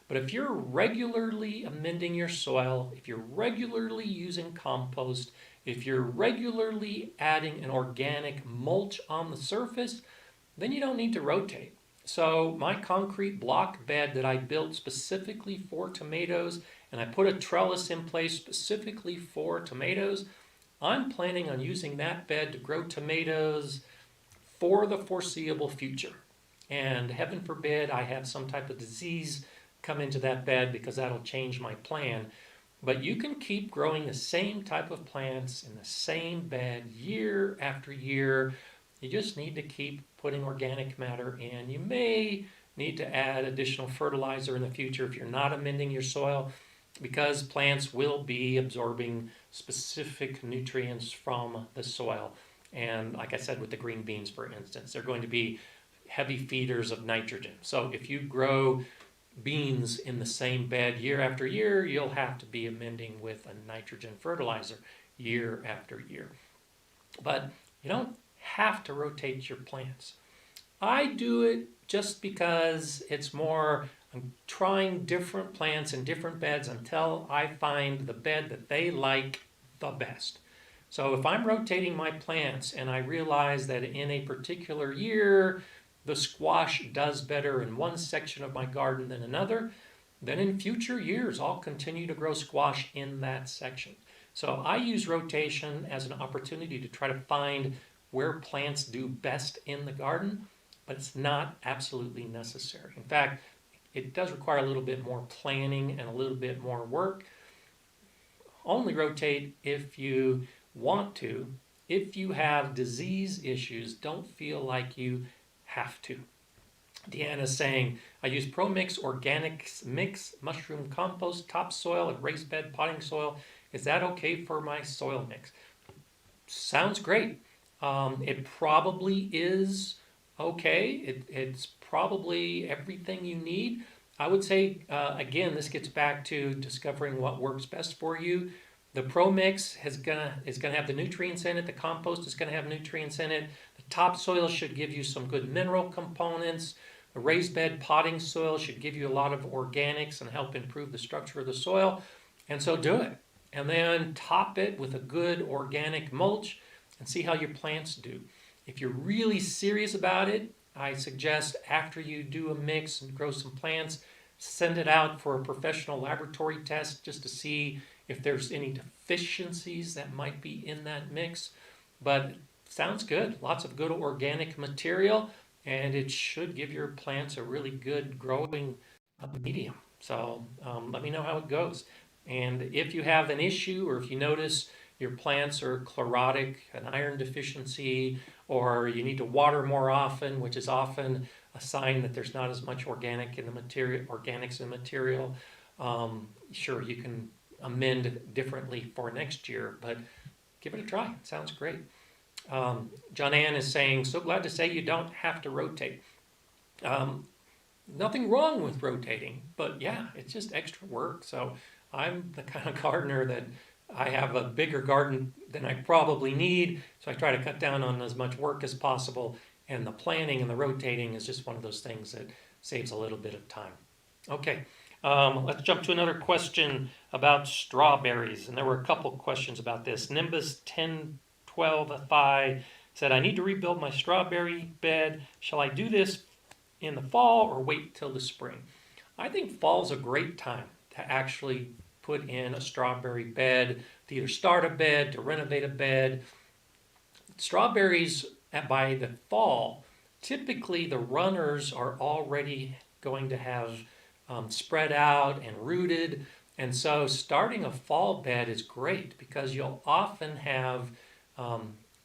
But if you're regularly amending your soil, if you're regularly using compost, if you're regularly adding an organic mulch on the surface, then you don't need to rotate. So my concrete block bed that I built specifically for tomatoes, and I put a trellis in place specifically for tomatoes, I'm planning on using that bed to grow tomatoes for the foreseeable future. And heaven forbid I have some type of disease come into that bed, because that'll change my plan. But you can keep growing the same type of plants in the same bed year after year. You just need to keep putting organic matter in. You may need to add additional fertilizer in the future if you're not amending your soil, because plants will be absorbing specific nutrients from the soil. And like I said with the green beans, for instance, they're going to be heavy feeders of nitrogen. So if you grow beans in the same bed year after year, you'll have to be amending with a nitrogen fertilizer year after year. But you don't have to rotate your plants. I do it just because it's more, I'm trying different plants in different beds until I find the bed that they like the best. So if I'm rotating my plants and I realize that in a particular year the squash does better in one section of my garden than another, then in future years I'll continue to grow squash in that section. So I use rotation as an opportunity to try to find where plants do best in the garden, but it's not absolutely necessary. In fact, it does require a little bit more planning and a little bit more work. Only rotate if you want to. If you have disease issues, don't feel like you have to. Deanna's saying, I use ProMix Organics Mix Mushroom Compost Topsoil and Raised Bed Potting Soil. Is that okay for my soil mix? Sounds great. It probably is okay. It's probably everything you need. I would say, again, this gets back to discovering what works best for you. The ProMix is gonna have the nutrients in it. The compost is gonna have nutrients in it. The topsoil should give you some good mineral components. The raised bed potting soil should give you a lot of organics and help improve the structure of the soil. And so do it. And then top it with a good organic mulch and see how your plants do. If you're really serious about it, I suggest after you do a mix and grow some plants, send it out for a professional laboratory test just to see if there's any deficiencies that might be in that mix. But sounds good. Lots of good organic material, and it should give your plants a really good growing medium. So let me know how it goes. And if you have an issue, or if you notice your plants are chlorotic, an iron deficiency, or you need to water more often, which is often a sign that there's not as much organics in the material, sure, you can amend differently for next year, but give it a try. It sounds great. John Ann is saying, so glad to say you don't have to rotate. Nothing wrong with rotating, but yeah, it's just extra work. So I'm the kind of gardener that I have a bigger garden than I probably need, so I try to cut down on as much work as possible, and the planning and the rotating is just one of those things that saves a little bit of time. Okay, let's jump to another question about strawberries, and there were a couple questions about this. Nimbus 1012 Phi said, I need to rebuild my strawberry bed. Shall I do this in the fall or wait till the spring? I think fall's a great time to actually put in a strawberry bed, to either start a bed, to renovate a bed. Strawberries, by the fall, typically the runners are already going to have spread out and rooted. And so starting a fall bed is great because you'll often have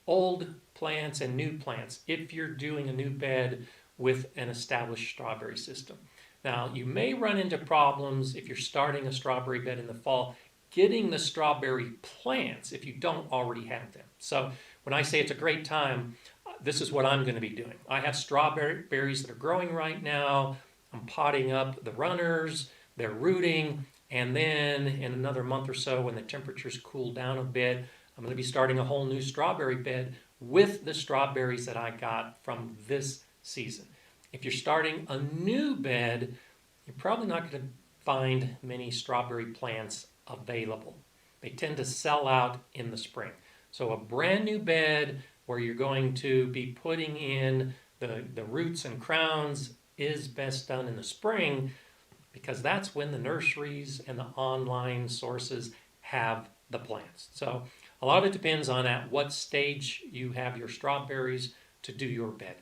old plants and new plants if you're doing a new bed with an established strawberry system. Now, you may run into problems if you're starting a strawberry bed in the fall, getting the strawberry plants if you don't already have them. So when I say it's a great time, this is what I'm going to be doing. I have strawberries that are growing right now. I'm potting up the runners, they're rooting, and then in another month or so when the temperatures cool down a bit, I'm going to be starting a whole new strawberry bed with the strawberries that I got from this season. If you're starting a new bed, you're probably not going to find many strawberry plants available. They tend to sell out in the spring. So a brand new bed where you're going to be putting in the roots and crowns is best done in the spring, because that's when the nurseries and the online sources have the plants. So a lot of it depends on at what stage you have your strawberries to do your bed.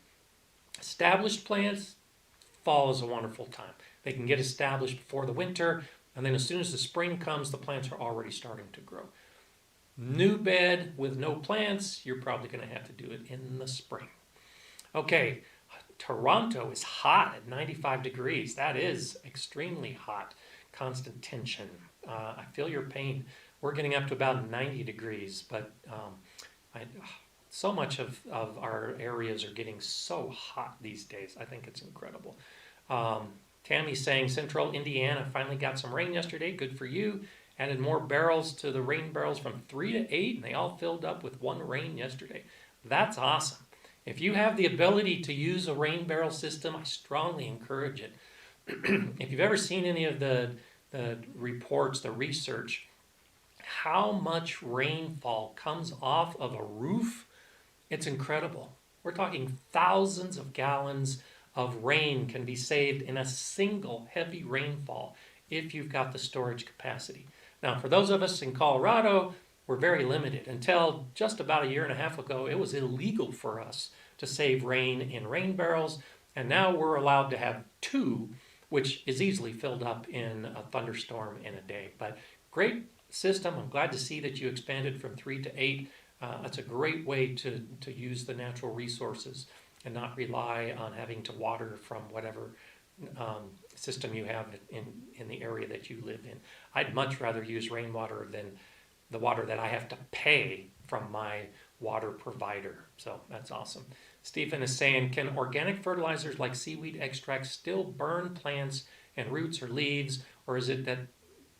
Established plants, fall is a wonderful time. They can get established before the winter, and then as soon as the spring comes, the plants are already starting to grow. New bed with no plants, you're probably going to have to do it in the spring. Okay, Toronto is hot at 95 degrees. That is extremely hot. Constant tension. I feel your pain. We're getting up to about 90 degrees, but so much of our areas are getting so hot these days. I think it's incredible. Tammy's saying Central Indiana finally got some rain yesterday. Good for you. Added more barrels to the rain barrels from 3 to 8, and they all filled up with one rain yesterday. That's awesome. If you have the ability to use a rain barrel system, I strongly encourage it. If you've ever seen any of the reports, the research, how much rainfall comes off of a roof, it's incredible. We're talking thousands of gallons of rain can be saved in a single heavy rainfall if you've got the storage capacity. Now, for those of us in Colorado, we're very limited. Until just about a year and a half ago, it was illegal for us to save rain in rain barrels, and now we're allowed to have 2, which is easily filled up in a thunderstorm in a day. But great system. I'm glad to see that you expanded from 3 to 8. That's a great way to use the natural resources and not rely on having to water from whatever system you have in the area that you live in. I'd much rather use rainwater than the water that I have to pay from my water provider. So that's awesome. Stephen is saying, can organic fertilizers like seaweed extract still burn plants and roots or leaves, or is it that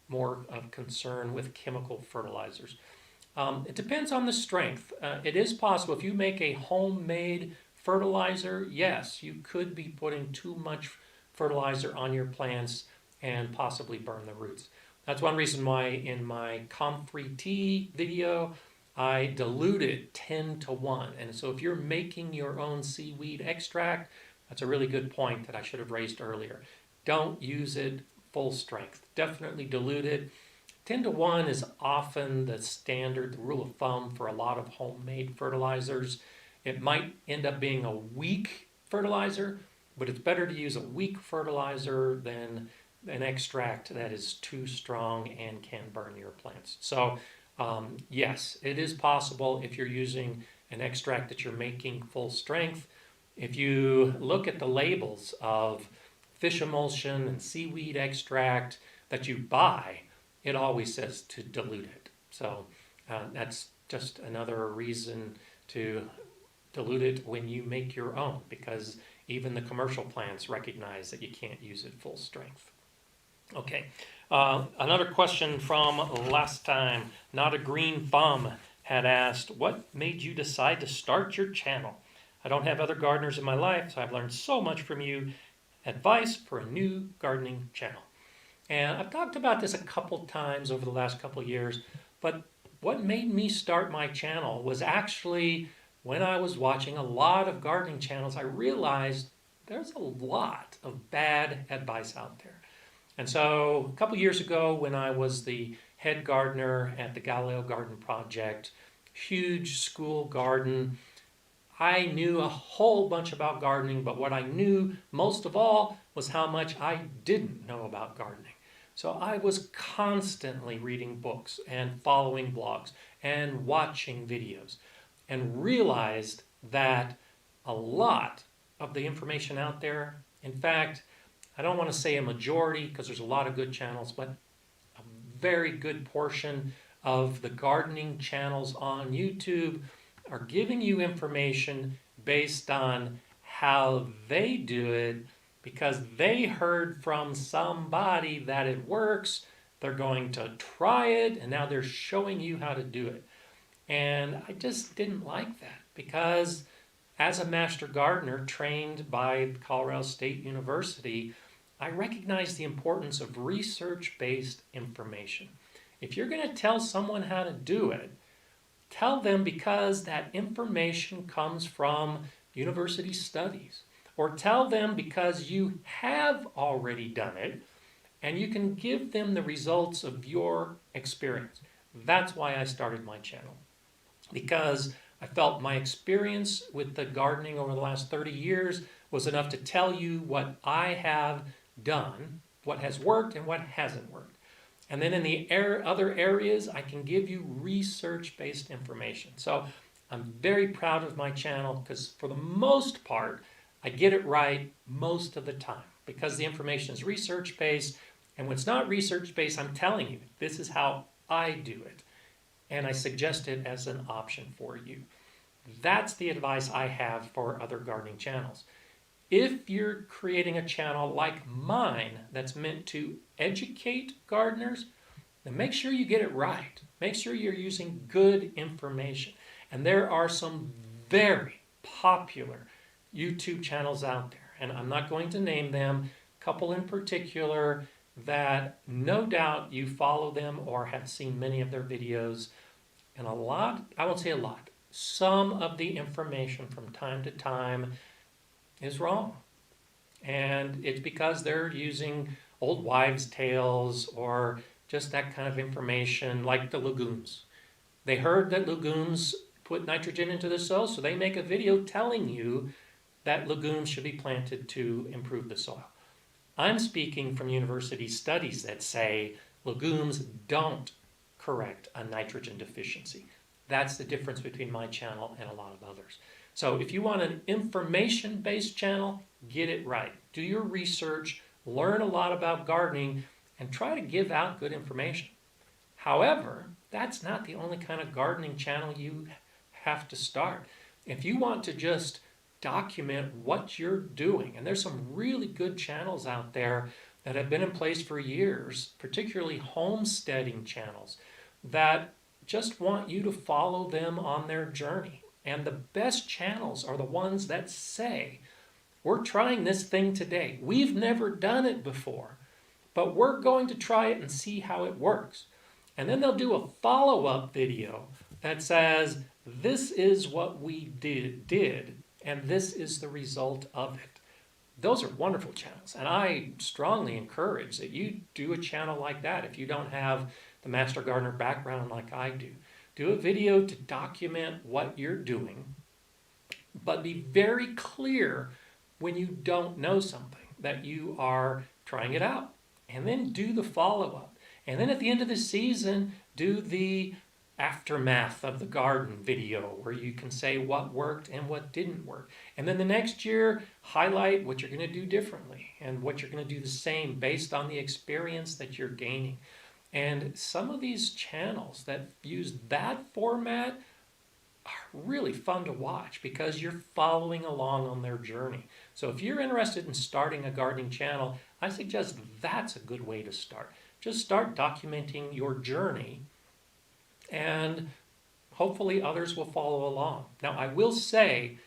more of concern with chemical fertilizers? It depends on the strength. It is possible if you make a homemade fertilizer, yes, you could be putting too much fertilizer on your plants and possibly burn the roots. That's one reason why in my comfrey tea video, I dilute it 10 to 1. And so if you're making your own seaweed extract, that's a really good point that I should have raised earlier. Don't use it full strength. Definitely dilute it. 10 to 1 is often the standard, the rule of thumb for a lot of homemade fertilizers. It might end up being a weak fertilizer, but it's better to use a weak fertilizer than an extract that is too strong and can burn your plants. So yes, it is possible if you're using an extract that you're making full strength. If you look at the labels of fish emulsion and seaweed extract that you buy, it always says to dilute it. So that's just another reason to dilute it when you make your own, because even the commercial plants recognize that you can't use it full strength. Okay, another question from last time. Not a Green Thumb had asked, what made you decide to start your channel? I don't have other gardeners in my life, so I've learned so much from you. Advice for a new gardening channel. And I've talked about this a couple times over the last couple years, but what made me start my channel was actually when I was watching a lot of gardening channels, I realized there's a lot of bad advice out there. And so a couple years ago when I was the head gardener at the Galileo Garden Project, huge school garden, I knew a whole bunch about gardening, but what I knew most of all was how much I didn't know about gardening. So I was constantly reading books and following blogs and watching videos, and realized that a lot of the information out there, in fact, I don't want to say a majority because there's a lot of good channels, but a very good portion of the gardening channels on YouTube are giving you information based on how they do it because they heard from somebody that it works. They're going to try it, and now they're showing you how to do it. And I just didn't like that because as a master gardener trained by Colorado State University, I recognize the importance of research-based information. If you're going to tell someone how to do it, tell them because that information comes from university studies. Or tell them because you have already done it and you can give them the results of your experience. That's why I started my channel. Because I felt my experience with the gardening over the last 30 years was enough to tell you what I have done, what has worked and what hasn't worked. And then in the other areas, I can give you research-based information. So I'm very proud of my channel because for the most part, I get it right most of the time because the information is research-based. And when it's not research-based, I'm telling you, this is how I do it. And I suggest it as an option for you. That's the advice I have for other gardening channels. If you're creating a channel like mine that's meant to educate gardeners, then make sure you get it right. Make sure you're using good information. And there are some very popular YouTube channels out there, and I'm not going to name them, a couple in particular that no doubt you follow them or have seen many of their videos. And a lot, I won't say a lot, some of the information from time to time is wrong. And it's because they're using old wives' tales or just that kind of information like the legumes. They heard that legumes put nitrogen into the soil, so they make a video telling you that legumes should be planted to improve the soil. I'm speaking from university studies that say legumes don't correct a nitrogen deficiency. That's the difference between my channel and a lot of others. So if you want an information-based channel, get it right. Do your research, learn a lot about gardening, and try to give out good information. However, that's not the only kind of gardening channel you have to start. If you want to just document what you're doing, and there's some really good channels out there that have been in place for years, particularly homesteading channels, that just want you to follow them on their journey. And the best channels are the ones that say, we're trying this thing today. We've never done it before, but we're going to try it and see how it works. And then they'll do a follow-up video that says, this is what we did, and this is the result of it. Those are wonderful channels, and I strongly encourage that you do a channel like that if you don't have the Master Gardener background like I do. Do a video to document what you're doing, but be very clear when you don't know something, that you are trying it out. And then do the follow-up. And then at the end of the season, do the aftermath of the garden video where you can say what worked and what didn't work. And then the next year, highlight what you're going to do differently and what you're going to do the same based on the experience that you're gaining. And some of these channels that use that format are really fun to watch because you're following along on their journey. So if you're interested in starting a gardening channel, I suggest that's a good way to start. Just start documenting your journey and hopefully others will follow along. Now, I will say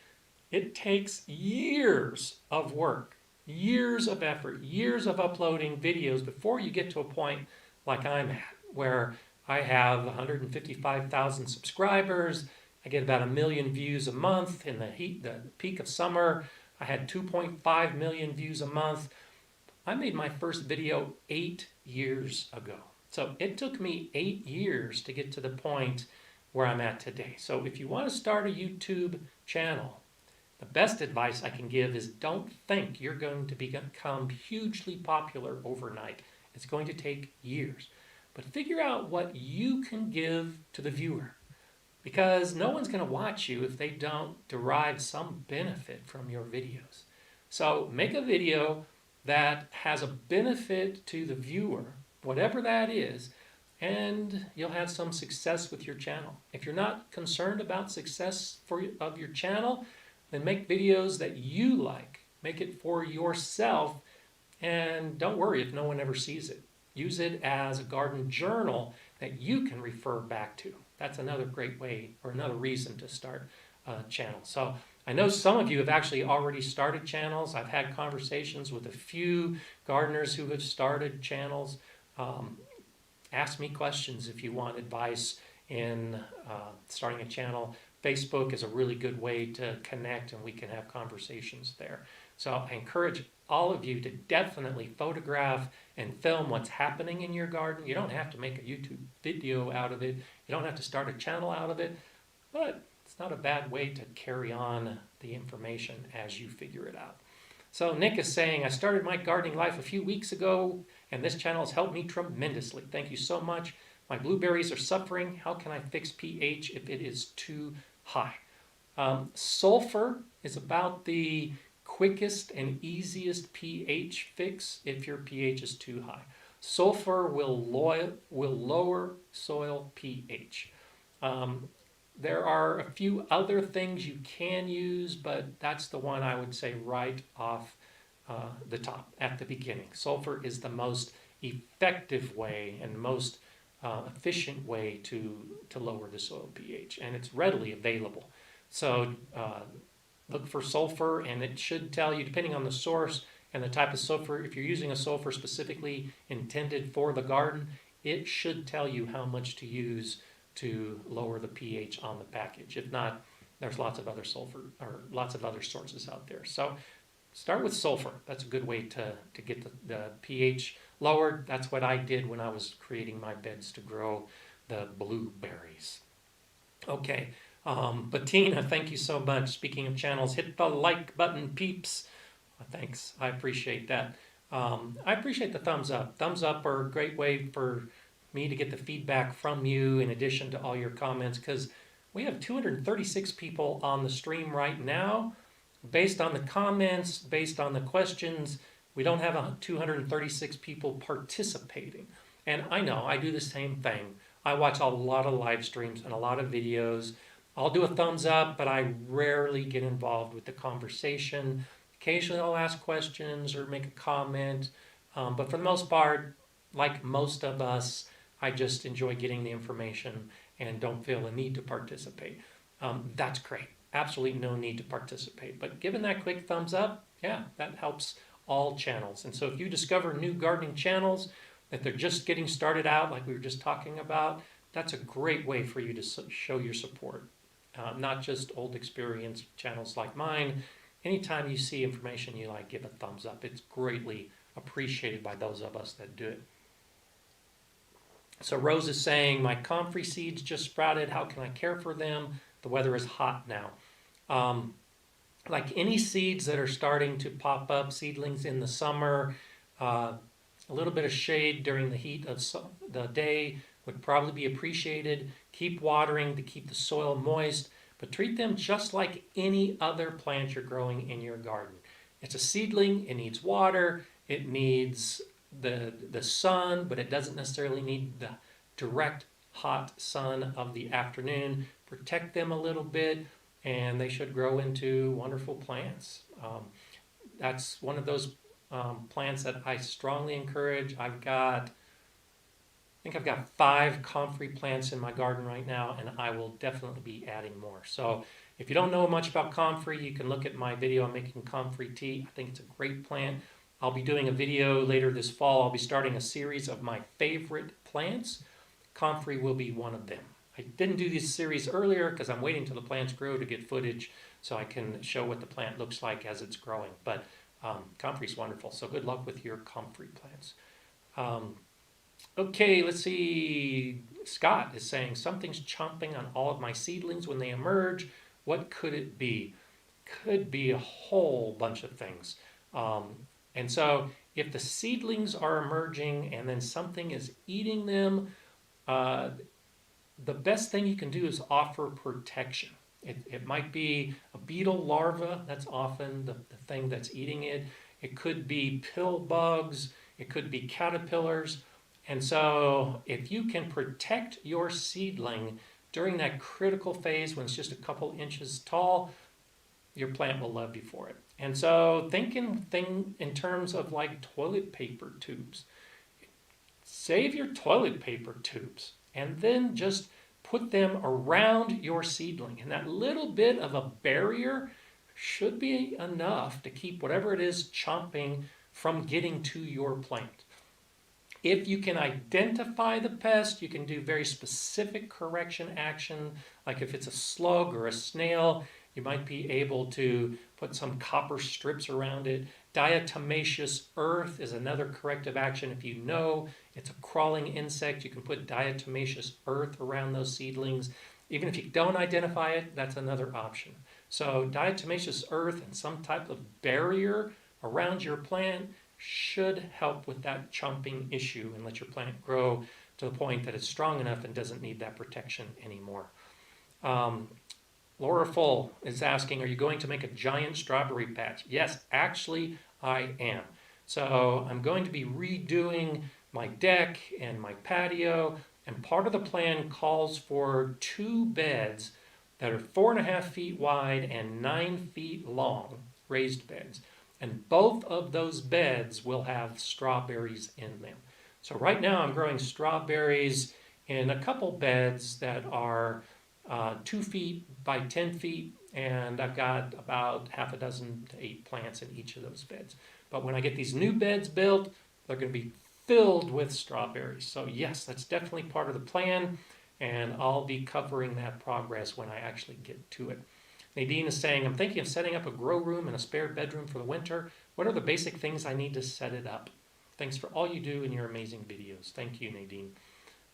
it takes years of work, years of effort, years of uploading videos before you get to a point like I'm at, where I have 155,000 subscribers. I get about 1 million views a month. In the peak of summer, I had 2.5 million views a month. I made my first video 8 years ago. So it took me 8 years to get to the point where I'm at today. So if you want to start a YouTube channel, the best advice I can give is don't think you're going to become hugely popular overnight. It's going to take years. But figure out what you can give to the viewer, because no one's going to watch you if they don't derive some benefit from your videos. So make a video that has a benefit to the viewer, whatever that is, and you'll have some success with your channel. If you're not concerned about success of your channel, then make videos that you like. Make it for yourself, and don't worry if no one ever sees it. Use it as a garden journal that you can refer back to. that's another great way or another reason to start a channel. So I know some of you have actually already started channels. I've had conversations with a few gardeners who have started channels. Ask me questions if you want advice in starting a channel. Facebook is a really good way to connect, and we can have conversations there. So I encourage all of you to definitely photograph and film what's happening in your garden. You don't have to make a YouTube video out of it. You don't have to start a channel out of it, but it's not a bad way to carry on the information as you figure it out. So Nick is saying, I started my gardening life a few weeks ago, and this channel has helped me tremendously. Thank you so much. My blueberries are suffering. How can I fix pH if it is too high? Sulfur is about the quickest and easiest pH fix if your pH is too high. Sulfur will lower soil pH. There are a few other things you can use, but that's the one I would say right off the top at the beginning. Sulfur is the most effective way and most efficient way to lower the soil pH, and it's readily available. So look for sulfur, and it should tell you, depending on the source and the type of sulfur, if you're using a sulfur specifically intended for the garden, it should tell you how much to use to lower the pH on the package. If not, there's lots of other sulfur or lots of other sources out there. So start with sulfur. That's a good way to get the pH lowered. That's what I did when I was creating my beds to grow the blueberries. Okay, Bettina, thank you so much. Speaking of channels, hit the like button, peeps. Thanks, I appreciate that. I appreciate the thumbs up. Thumbs up are a great way for me to get the feedback from you in addition to all your comments, because we have 236 people on the stream right now. Based on the comments, based on the questions, we don't have 236 people participating. And I know, I do the same thing. I watch a lot of live streams and a lot of videos. I'll do a thumbs up, but I rarely get involved with the conversation. Occasionally I'll ask questions or make a comment, but for the most part, like most of us, I just enjoy getting the information and don't feel a need to participate. That's great. Absolutely no need to participate. But given that quick thumbs up, yeah, that helps all channels. And so if you discover new gardening channels, that they're just getting started out, like we were just talking about, that's a great way for you to show your support. Not just old experienced channels like mine. Anytime you see information you like, give a thumbs up. It's greatly appreciated by those of us that do it. So Rose is saying, my comfrey seeds just sprouted. How can I care for them? The weather is hot now. Like any seeds that are starting to pop up, seedlings in the summer, a little bit of shade during the heat of the day would probably be appreciated. Keep watering to keep the soil moist, but treat them just like any other plant you're growing in your garden. It's a seedling, it needs water, it needs the sun, but it doesn't necessarily need the direct hot sun of the afternoon. Protect them a little bit, and they should grow into wonderful plants. That's one of those plants that I strongly encourage. I think I've got 5 comfrey plants in my garden right now, and I will definitely be adding more. So if you don't know much about comfrey, you can look at my video on making comfrey tea. I think it's a great plant. I'll be doing a video later this fall. I'll be starting a series of my favorite plants. Comfrey will be one of them. I didn't do this series earlier because I'm waiting till the plants grow to get footage so I can show what the plant looks like as it's growing. But comfrey's wonderful, so good luck with your comfrey plants. Okay, let's see. Scott is saying, something's chomping on all of my seedlings when they emerge. What could it be? Could be a whole bunch of things. And so if the seedlings are emerging and then something is eating them, the best thing you can do is offer protection. It might be a beetle larva, that's often the thing that's eating it. It could be pill bugs, it could be caterpillars. And so if you can protect your seedling during that critical phase when it's just a couple inches tall, your plant will love you for it. And so think in terms of like toilet paper tubes. Save your toilet paper tubes and then just put them around your seedling. And that little bit of a barrier should be enough to keep whatever it is chomping from getting to your plant. If you can identify the pest, you can do very specific correction action, like if it's a slug or a snail, you might be able to put some copper strips around it. Diatomaceous earth is another corrective action. If you know it's a crawling insect, you can put diatomaceous earth around those seedlings. Even if you don't identify it, that's another option. So diatomaceous earth and some type of barrier around your plant should help with that chomping issue and let your plant grow to the point that it's strong enough and doesn't need that protection anymore. Laura Full is asking, are you going to make a giant strawberry patch? Yes, actually I am. So I'm going to be redoing my deck and my patio, and part of the plan calls for 2 beds that are 4.5 feet wide and 9 feet long, raised beds. And both of those beds will have strawberries in them. So right now I'm growing strawberries in a couple beds that are 2 feet by 10 feet, and I've got about half a dozen to 8 plants in each of those beds. But when I get these new beds built, they're going to be filled with strawberries. So yes, that's definitely part of the plan, and I'll be covering that progress when I actually get to it. Nadine is saying, I'm thinking of setting up a grow room and a spare bedroom for the winter. What are the basic things I need to set it up? Thanks for all you do in your amazing videos. Thank you, Nadine.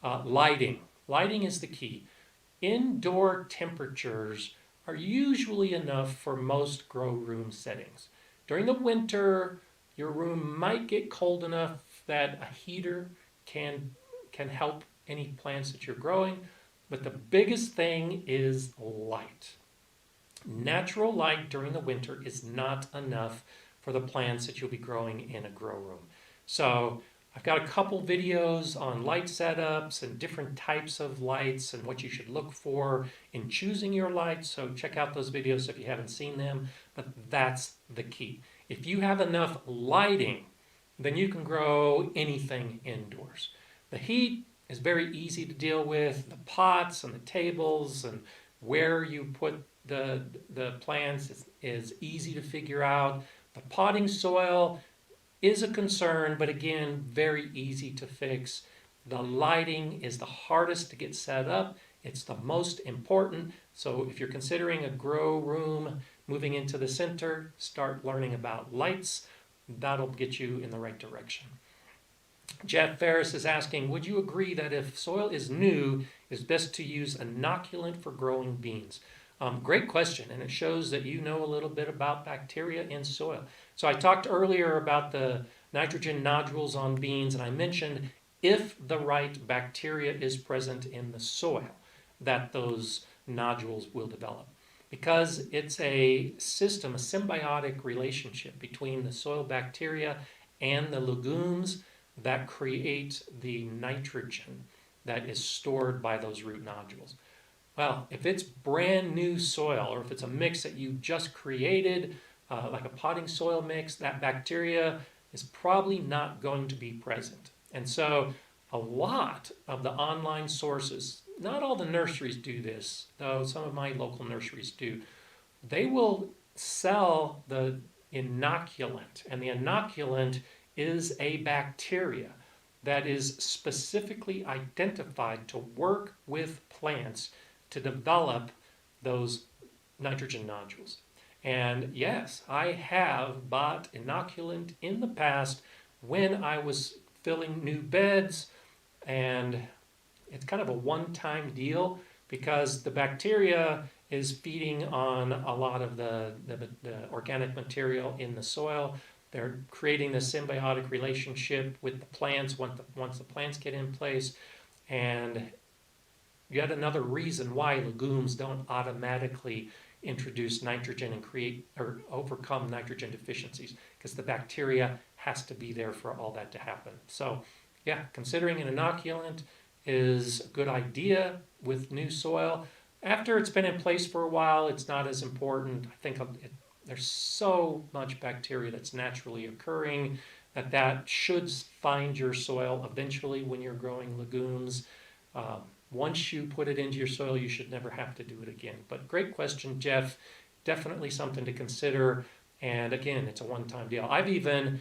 Lighting. Lighting is the key. Indoor temperatures are usually enough for most grow room settings. During the winter, your room might get cold enough that a heater can help any plants that you're growing, but the biggest thing is light. Natural light during the winter is not enough for the plants that you'll be growing in a grow room. So I've got a couple videos on light setups and different types of lights and what you should look for in choosing your lights. So check out those videos if you haven't seen them, but that's the key. If you have enough lighting, then you can grow anything indoors. The heat is very easy to deal with. The pots and the tables and where you put the plants is easy to figure out. The potting soil is a concern, but again, very easy to fix. The lighting is the hardest to get set up. It's the most important. So if you're considering a grow room moving into the center, start learning about lights. That'll get you in the right direction. Jeff Ferris is asking, would you agree that if soil is new, it's best to use inoculant for growing beans? Great question, and it shows that you know a little bit about bacteria in soil. So I talked earlier about the nitrogen nodules on beans, and I mentioned if the right bacteria is present in the soil, that those nodules will develop. Because it's a system, a symbiotic relationship between the soil bacteria and the legumes that create the nitrogen that is stored by those root nodules. Well, if it's brand new soil, or if it's a mix that you just created, like a potting soil mix, that bacteria is probably not going to be present. And so a lot of the online sources, not all the nurseries do this, though some of my local nurseries do, they will sell the inoculant, and the inoculant is a bacteria that is specifically identified to work with plants to develop those nitrogen nodules. And yes, I have bought inoculant in the past when I was filling new beds, and it's kind of a one-time deal because the bacteria is feeding on a lot of the organic material in the soil. They're creating this symbiotic relationship with the plants once the plants get in place. And yet another reason why legumes don't automatically introduce nitrogen and create or overcome nitrogen deficiencies, because the bacteria has to be there for all that to happen. So yeah, considering an inoculant is a good idea with new soil. After it's been in place for a while, it's not as important. I think there's so much bacteria that's naturally occurring that should find your soil eventually when you're growing legumes. once you put it into your soil, you should never have to do it again. But great question, Jeff. Definitely something to consider. And again, it's a one-time deal. I've even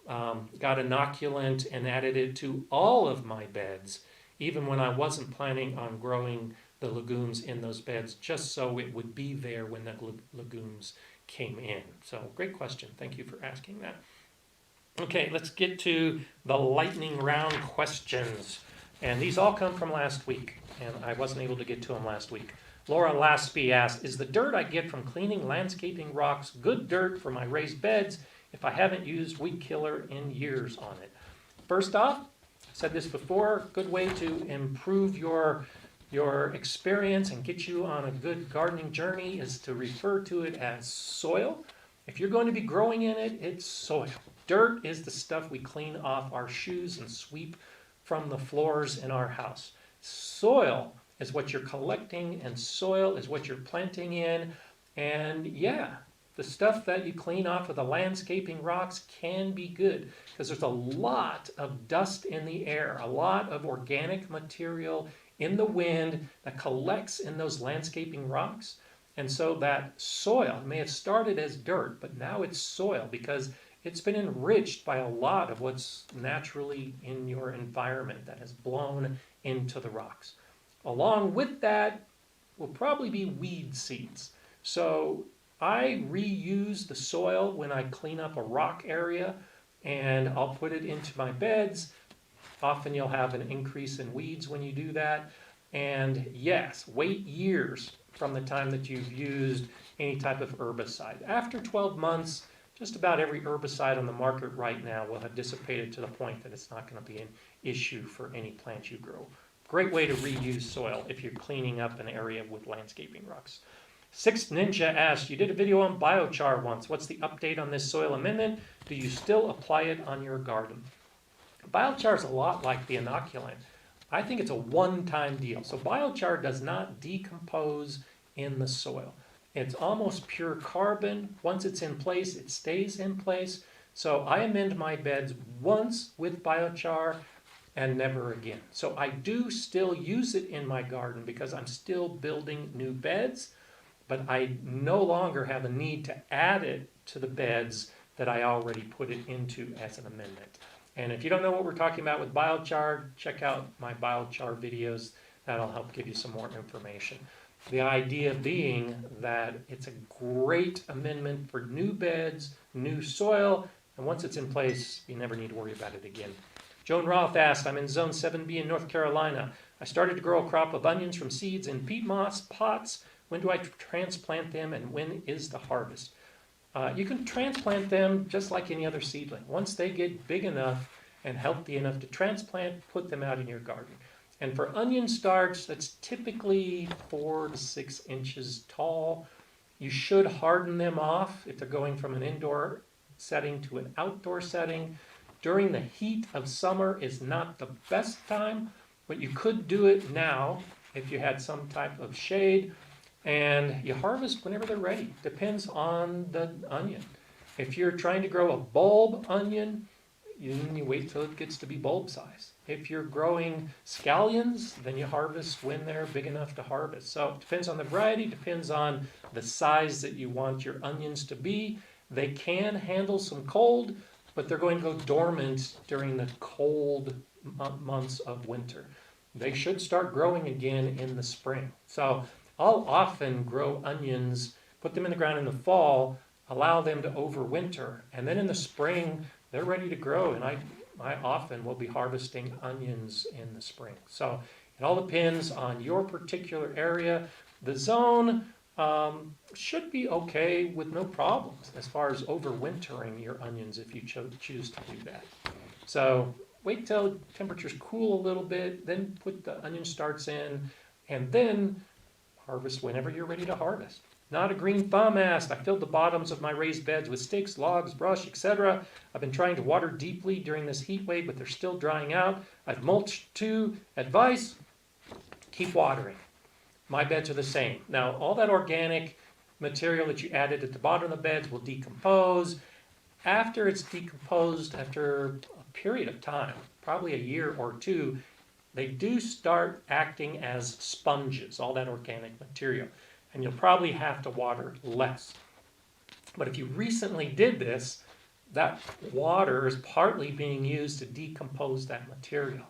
got inoculant and added it to all of my beds, even when I wasn't planning on growing the legumes in those beds, just so it would be there when the legumes came in. So great question. Thank you for asking that. Okay, let's get to the lightning round questions. And these all come from last week, and I wasn't able to get to them last week. Laura Laspy asked, is the dirt I get from cleaning landscaping rocks good dirt for my raised beds if I haven't used weed killer in years on it? First off, I said this before, good way to improve your experience and get you on a good gardening journey is to refer to it as soil. If you're going to be growing in it, it's soil. Dirt is the stuff we clean off our shoes and sweep from the floors in our house. Soil is what you're collecting, and soil is what you're planting in. And yeah, the stuff that you clean off of the landscaping rocks can be good because there's a lot of dust in the air, a lot of organic material in the wind that collects in those landscaping rocks. And so that soil may have started as dirt, but now it's soil because it's been enriched by a lot of what's naturally in your environment that has blown into the rocks. Along with that will probably be weed seeds. So I reuse the soil when I clean up a rock area, and I'll put it into my beds. Often you'll have an increase in weeds when you do that. And yes, wait years from the time that you've used any type of herbicide. After 12 months, just about every herbicide on the market right now will have dissipated to the point that it's not going to be an issue for any plant you grow. Great way to reuse soil if you're cleaning up an area with landscaping rocks. Sixth Ninja asked, you did a video on biochar once. What's the update on this soil amendment? Do you still apply it on your garden? Biochar is a lot like the inoculant. I think it's a one-time deal. So biochar does not decompose in the soil. It's almost pure carbon. Once it's in place, it stays in place. So I amend my beds once with biochar and never again. So I do still use it in my garden because I'm still building new beds, but I no longer have a need to add it to the beds that I already put it into as an amendment. And if you don't know what we're talking about with biochar, check out my biochar videos. That'll help give you some more information. The idea being that it's a great amendment for new beds, new soil, and once it's in place, you never need to worry about it again. Joan Roth asked, I'm in Zone 7B in North Carolina. I started to grow a crop of onions from seeds in peat moss pots. When do I transplant them, and when is the harvest? You can transplant them just like any other seedling. Once they get big enough and healthy enough to transplant, put them out in your garden. And for onion starts, that's typically 4 to 6 inches tall. You should harden them off if they're going from an indoor setting to an outdoor setting. During the heat of summer is not the best time, but you could do it now if you had some type of shade. And you harvest whenever they're ready. Depends on the onion. If you're trying to grow a bulb onion, you wait till it gets to be bulb size. If you're growing scallions, then you harvest when they're big enough to harvest. So it depends on the variety, depends on the size that you want your onions to be. They can handle some cold, but they're going to go dormant during the cold months of winter. They should start growing again in the spring. So I'll often grow onions, put them in the ground in the fall, allow them to overwinter, and then in the spring, they're ready to grow, and I often will be harvesting onions in the spring. So it all depends on your particular area. The zone should be okay with no problems as far as overwintering your onions if you choose to do that. So wait till temperatures cool a little bit, then put the onion starts in, and then harvest whenever you're ready to harvest. Not a Green Thumb asked, I filled the bottoms of my raised beds with sticks, logs, brush, etc. I've been trying to water deeply during this heat wave, but they're still drying out. I've mulched too. Advice, keep watering. My beds are the same. Now, all that organic material that you added at the bottom of the beds will decompose. After it's decomposed, after a period of time, probably a year or two, they do start acting as sponges, all that organic material. And you'll probably have to water less. But if you recently did this, that water is partly being used to decompose that material.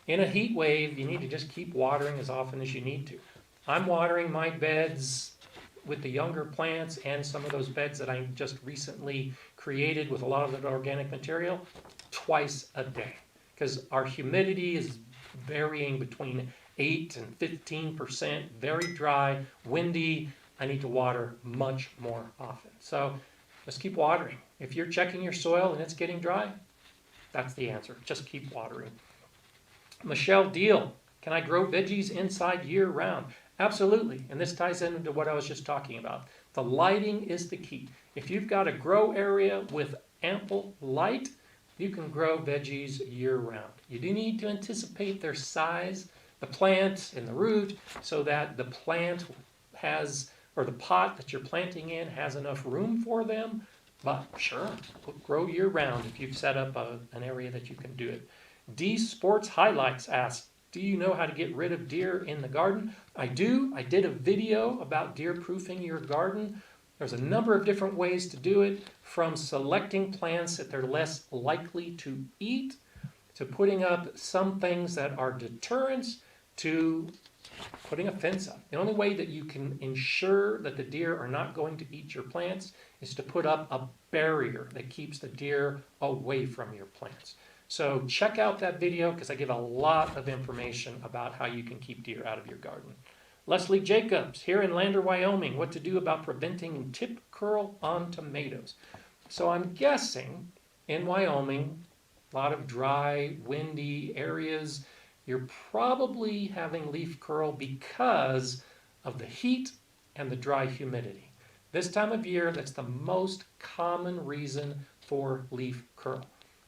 In a heat wave, you need to just keep watering as often as you need to. I'm watering my beds with the younger plants and some of those beds that I just recently created with a lot of that organic material twice a day, because our humidity is varying between 8 and 15%, very dry, windy. I need to water much more often. So just keep watering. If you're checking your soil and it's getting dry, that's the answer. Just keep watering. Michelle Deal, can I grow veggies inside year round? Absolutely, and this ties into what I was just talking about. The lighting is the key. If you've got a grow area with ample light, you can grow veggies year round. You do need to anticipate their size, the plant and the root, so that the plant has, or the pot that you're planting in has enough room for them. But sure, grow year round if you've set up an area that you can do it. D Sports Highlights asks, do you know how to get rid of deer in the garden? I do. I did a video about deer-proofing your garden. There's a number of different ways to do it, from selecting plants that they're less likely to eat, to putting up some things that are deterrents, to putting a fence up. The only way that you can ensure that the deer are not going to eat your plants is to put up a barrier that keeps the deer away from your plants. So check out that video because I give a lot of information about how you can keep deer out of your garden. Leslie Jacobs, here in Lander, Wyoming, what to do about preventing tip curl on tomatoes. So I'm guessing in Wyoming, a lot of dry, windy areas, you're probably having leaf curl because of the heat and the dry humidity. This time of year, that's the most common reason for leaf curl.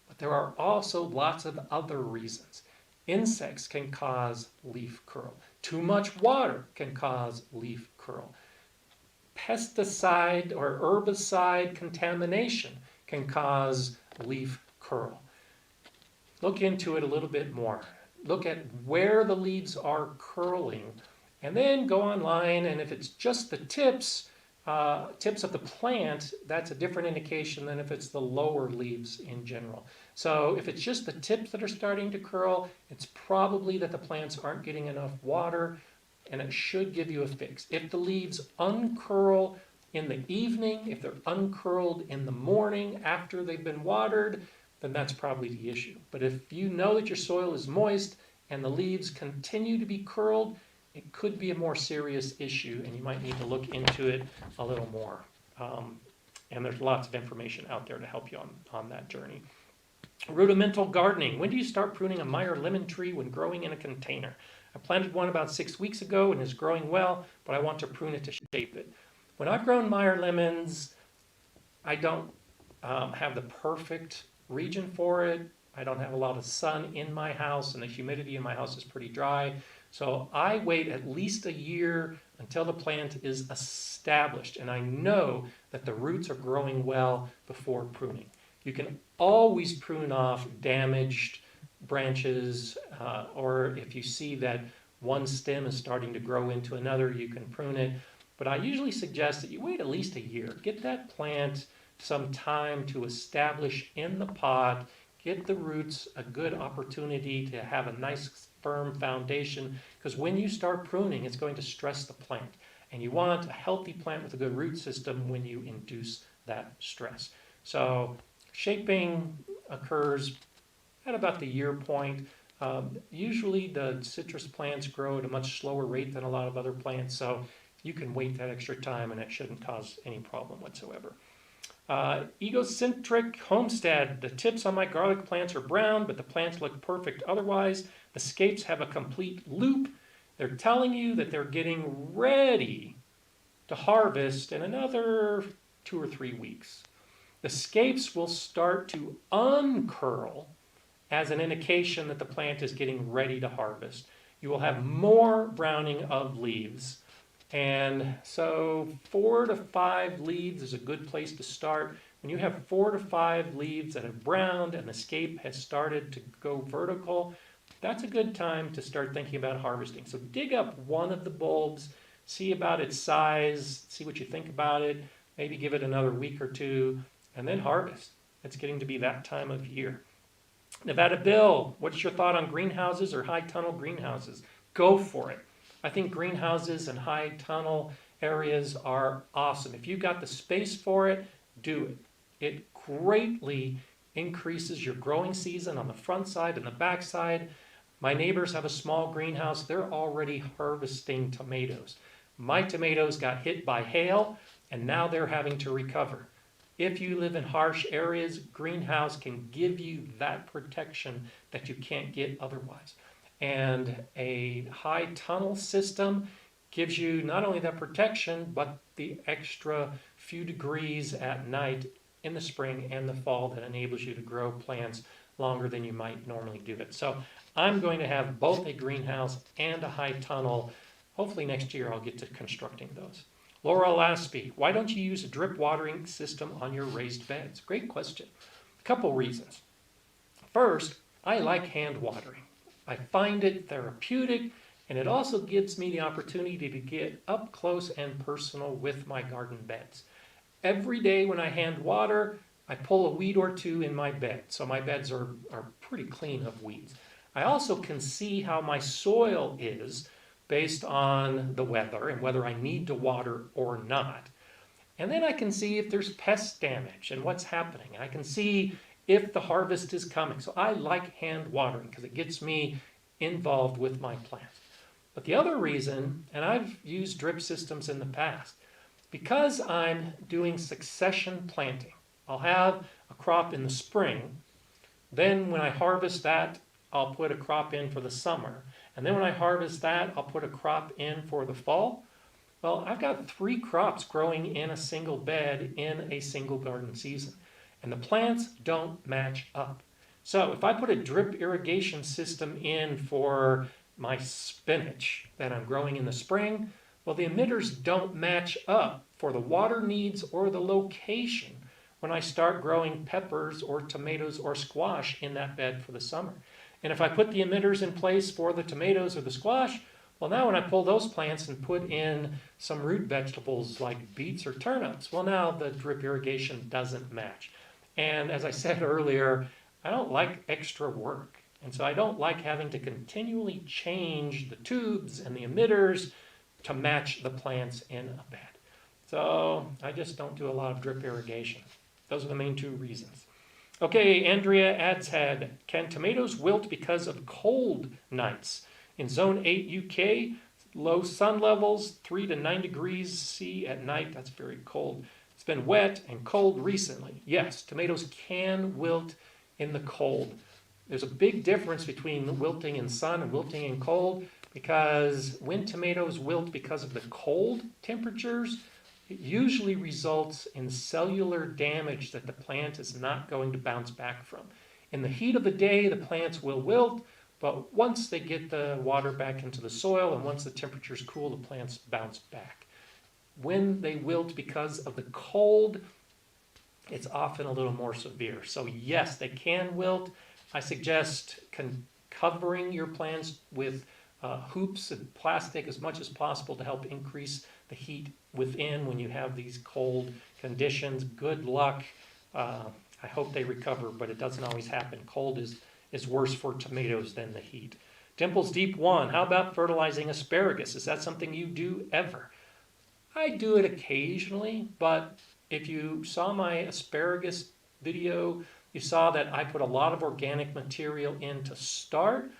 But there are also lots of other reasons. Insects can cause leaf curl. Too much water can cause leaf curl. Pesticide or herbicide contamination can cause leaf curl. Look into it a little bit more. Look at where the leaves are curling, and then go online, and if it's just the tips of the plant, that's a different indication than if it's the lower leaves in general. So if it's just the tips that are starting to curl, it's probably that the plants aren't getting enough water, and it should give you a fix. If the leaves uncurl in the evening, if they're uncurled in the morning after they've been watered, then that's probably the issue. But if you know that your soil is moist and the leaves continue to be curled, it could be a more serious issue, and you might need to look into it a little more. And there's lots of information out there to help you on that journey. Rudimental gardening. When do you start pruning a Meyer lemon tree when growing in a container? I planted one about 6 weeks ago and is growing well, but I want to prune it to shape it. When I've grown Meyer lemons, I don't have the perfect region for it. I don't have a lot of sun in my house, and the humidity in my house is pretty dry. So I wait at least a year until the plant is established and I know that the roots are growing well before pruning. You can always prune off damaged branches, or if you see that one stem is starting to grow into another, you can prune it. But I usually suggest that you wait at least a year. Get that plant some time to establish in the pot, get the roots a good opportunity to have a nice firm foundation, because when you start pruning, it's going to stress the plant. And you want a healthy plant with a good root system when you induce that stress. So shaping occurs at about the year point. Usually the citrus plants grow at a much slower rate than a lot of other plants, so you can wait that extra time and it shouldn't cause any problem whatsoever. Egocentric Homestead. The tips on my garlic plants are brown, but the plants look perfect otherwise. The scapes have a complete loop. They're telling you that they're getting ready to harvest in another 2 or 3 weeks. The scapes will start to uncurl as an indication that the plant is getting ready to harvest. You will have more browning of leaves. And so 4 to 5 leaves is a good place to start. When you have 4 to 5 leaves that have browned and the scape has started to go vertical, that's a good time to start thinking about harvesting. So dig up one of the bulbs, see about its size, see what you think about it, maybe give it another week or two, and then harvest. It's getting to be that time of year. Nevada Bill, what's your thought on greenhouses or high tunnel greenhouses? Go for it. I think greenhouses and high tunnel areas are awesome. If you've got the space for it, do it. It greatly increases your growing season on the front side and the back side. My neighbors have a small greenhouse. They're already harvesting tomatoes. My tomatoes got hit by hail, and now they're having to recover. If you live in harsh areas, greenhouse can give you that protection that you can't get otherwise. And a high tunnel system gives you not only that protection, but the extra few degrees at night in the spring and the fall that enables you to grow plants longer than you might normally do it. So I'm going to have both a greenhouse and a high tunnel. Hopefully next year I'll get to constructing those. Laura Laspi, why don't you use a drip watering system on your raised beds? Great question. A couple reasons. First, I like hand watering. I find it therapeutic, and it also gives me the opportunity to get up close and personal with my garden beds. Every day when I hand water, I pull a weed or two in my bed, so my beds are pretty clean of weeds. I also can see how my soil is based on the weather and whether I need to water or not. And then I can see if there's pest damage and what's happening. I can see if the harvest is coming. So I like hand watering because it gets me involved with my plants. But the other reason, and I've used drip systems in the past, because I'm doing succession planting. I'll have a crop in the spring. Then when I harvest that, I'll put a crop in for the summer. And then when I harvest that, I'll put a crop in for the fall. Well, I've got 3 crops growing in a single bed in a single garden season. And the plants don't match up. So if I put a drip irrigation system in for my spinach that I'm growing in the spring, well, the emitters don't match up for the water needs or the location when I start growing peppers or tomatoes or squash in that bed for the summer. And if I put the emitters in place for the tomatoes or the squash, well, now when I pull those plants and put in some root vegetables like beets or turnips, well, now the drip irrigation doesn't match. And as I said earlier, I don't like extra work. And so I don't like having to continually change the tubes and the emitters to match the plants in a bed. So I just don't do a lot of drip irrigation. Those are the main 2 reasons. Okay, Andrea Adshead, can tomatoes wilt because of cold nights? In Zone 8 UK, low sun levels, 3 to 9 degrees C at night. That's very cold. It's been wet and cold recently. Yes, tomatoes can wilt in the cold. There's a big difference between wilting in sun and wilting in cold, because when tomatoes wilt because of the cold temperatures, it usually results in cellular damage that the plant is not going to bounce back from. In the heat of the day, the plants will wilt, but once they get the water back into the soil and once the temperatures cool, the plants bounce back. When they wilt because of the cold, it's often a little more severe. So yes, they can wilt. I suggest covering your plants with hoops and plastic as much as possible to help increase the heat within when you have these cold conditions. Good luck. I hope they recover, but it doesn't always happen. Cold is worse for tomatoes than the heat. Dimples Deep 1, how about fertilizing asparagus? Is that something you do ever? I do it occasionally, but if you saw my asparagus video, you saw that I put a lot of organic material in to start,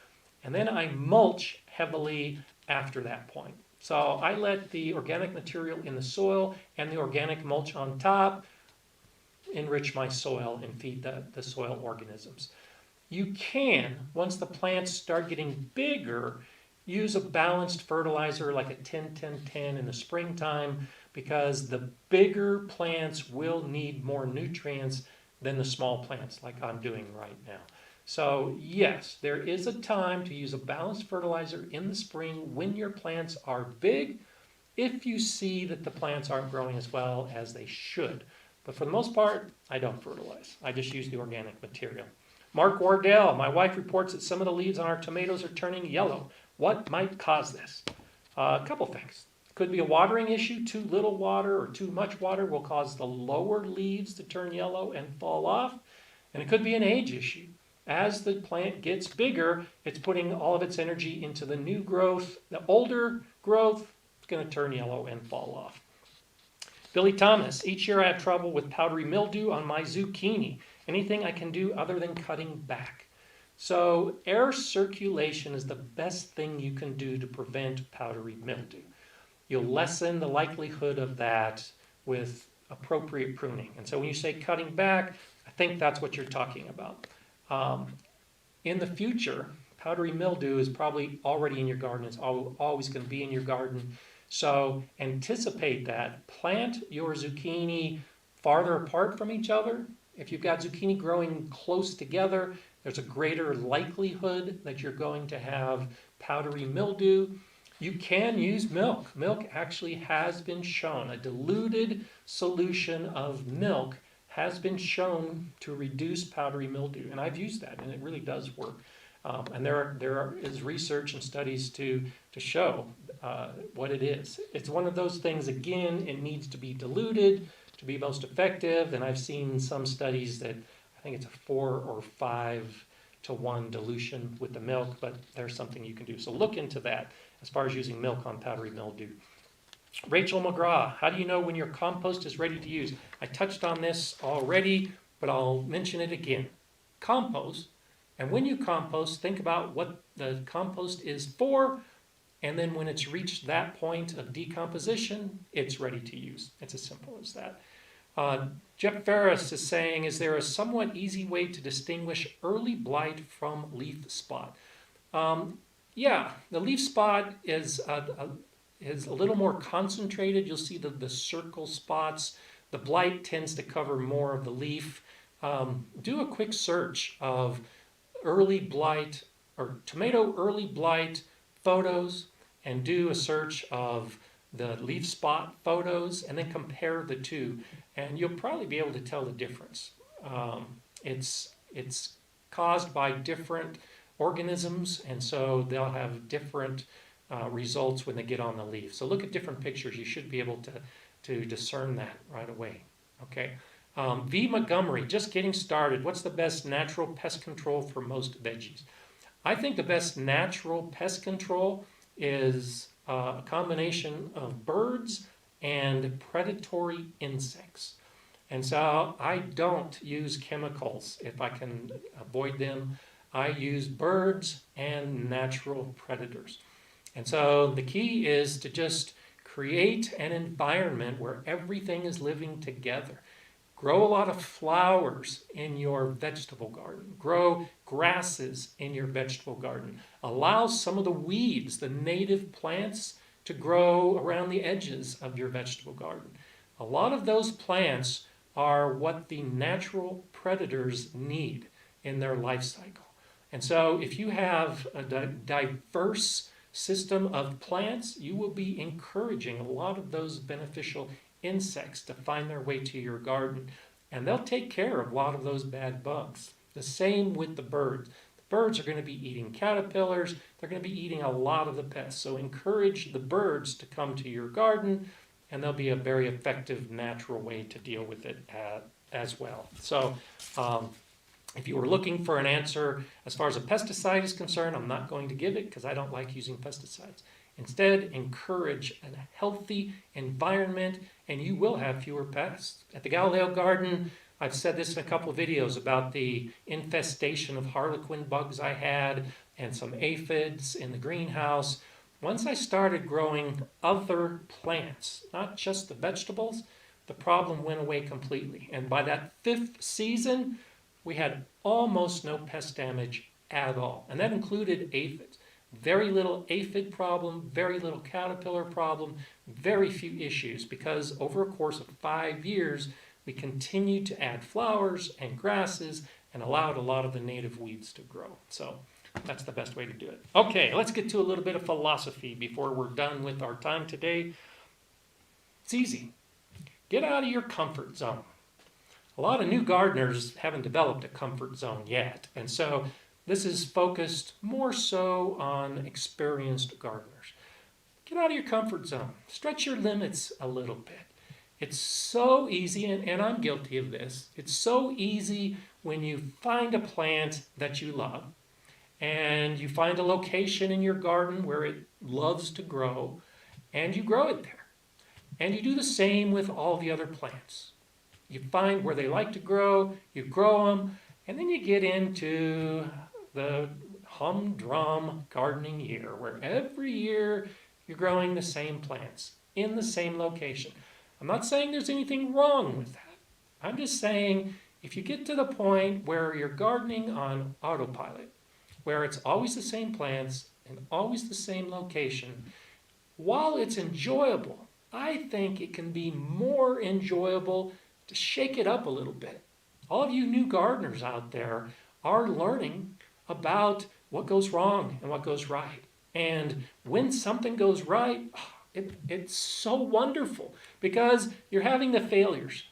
and then I mulch heavily after that point. So I let the organic material in the soil and the organic mulch on top enrich my soil and feed the soil organisms. You can, once the plants start getting bigger, use a balanced fertilizer like a 10-10-10 in the springtime, because the bigger plants will need more nutrients than the small plants like I'm doing right now. So yes, there is a time to use a balanced fertilizer in the spring when your plants are big, if you see that the plants aren't growing as well as they should. But for the most part, I don't fertilize. I just use the organic material. Mark Wardell, my wife reports that some of the leaves on our tomatoes are turning yellow. What might cause this? A couple things. Could be a watering issue. Too little water or too much water will cause the lower leaves to turn yellow and fall off. And it could be an age issue. As the plant gets bigger, it's putting all of its energy into the new growth. The older growth is going to turn yellow and fall off. Billy Thomas, each year I have trouble with powdery mildew on my zucchini. Anything I can do other than cutting back? So air circulation is the best thing you can do to prevent powdery mildew. You'll lessen the likelihood of that with appropriate pruning. And so when you say cutting back, I think that's what you're talking about. In the future, powdery mildew is probably already in your garden. It's always going to be in your garden. So anticipate that. Plant your zucchini farther apart from each other. If you've got zucchini growing close together, there's a greater likelihood that you're going to have powdery mildew. You can use milk. Milk actually has been shown. A diluted solution of milk has been shown to reduce powdery mildew. And I've used that, and it really does work. And there is research and studies to show what it is. It's one of those things, again, it needs to be diluted to be most effective. And I've seen some studies that I think it's a 4 or 5 to 1 dilution with the milk, but there's something you can do. So look into that as far as using milk on powdery mildew. Rachel McGraw, how do you know when your compost is ready to use? I touched on this already, but I'll mention it again. Compost, and when you compost, think about what the compost is for, and then when it's reached that point of decomposition, it's ready to use. It's as simple as that. Jeff Ferris is saying, is there a somewhat easy way to distinguish early blight from leaf spot? Yeah, the leaf spot is a little more concentrated. You'll see the circle spots. The blight tends to cover more of the leaf. Do a quick search of early blight or tomato early blight photos and do a search of the leaf spot photos and then compare the two, and you'll probably be able to tell the difference. It's caused by different organisms, and so they'll have different results when they get on the leaf. So look at different pictures. You should be able to discern that right away. Okay. V. Montgomery, just getting started. What's the best natural pest control for most veggies? I think the best natural pest control is a combination of birds and predatory insects. And so I don't use chemicals if I can avoid them. I use birds and natural predators. And so the key is to just create an environment where everything is living together. Grow a lot of flowers in your vegetable garden. Grow grasses in your vegetable garden. Allow some of the weeds, the native plants, to grow around the edges of your vegetable garden. A lot of those plants are what the natural predators need in their life cycle. And so if you have a diverse system of plants, you will be encouraging a lot of those beneficial insects to find their way to your garden, and they'll take care of a lot of those bad bugs. The same with the birds. The birds are going to be eating caterpillars. They're going to be eating a lot of the pests. So encourage the birds to come to your garden, and they'll be a very effective natural way to deal with it as well. So if you were looking for an answer as far as a pesticide is concerned, I'm not going to give it because I don't like using pesticides. Instead, encourage a healthy environment, and you will have fewer pests. At the Galileo Garden, I've said this in a couple of videos about the infestation of harlequin bugs I had and some aphids in the greenhouse. Once I started growing other plants, not just the vegetables, the problem went away completely. And by that 5th season, we had almost no pest damage at all. And that included aphids. Very little aphid problem, very little caterpillar problem, very few issues, because over a course of 5 years, we continued to add flowers and grasses and allowed a lot of the native weeds to grow. So that's the best way to do it. Okay, let's get to a little bit of philosophy before we're done with our time today. It's easy. Get out of your comfort zone. a lot of new gardeners haven't developed a comfort zone yet. And so this is focused more so on experienced gardeners. Get out of your comfort zone. Stretch your limits a little bit. It's so easy, and I'm guilty of this. It's so easy when you find a plant that you love and you find a location in your garden where it loves to grow and you grow it there. And you do the same with all the other plants. You find where they like to grow, you grow them, and then you get into the humdrum gardening year where every year you're growing the same plants in the same location. I'm not saying there's anything wrong with that. I'm just saying if you get to the point where you're gardening on autopilot, where it's always the same plants and always the same location, while it's enjoyable, I think it can be more enjoyable to shake it up a little bit. All of you new gardeners out there are learning about what goes wrong and what goes right. And when something goes right, it's so wonderful because you're having the failures.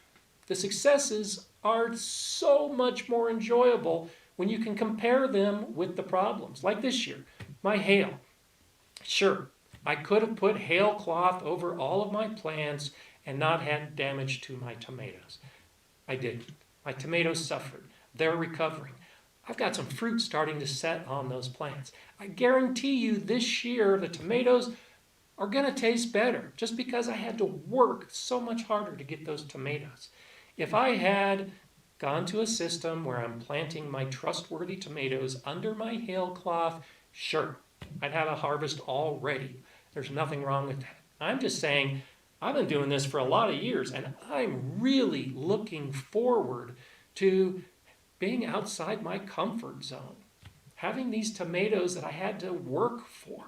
The successes are so much more enjoyable when you can compare them with the problems. Like this year, my hail. Sure, I could have put hail cloth over all of my plants and not had damage to my tomatoes. I didn't. My tomatoes suffered. They're recovering. I've got some fruit starting to set on those plants. I guarantee you this year the tomatoes are going to taste better just because I had to work so much harder to get those tomatoes. If I had gone to a system where I'm planting my trustworthy tomatoes under my hail cloth, sure, I'd have a harvest already. There's nothing wrong with that. I'm just saying I've been doing this for a lot of years and I'm really looking forward to being outside my comfort zone, having these tomatoes that I had to work for.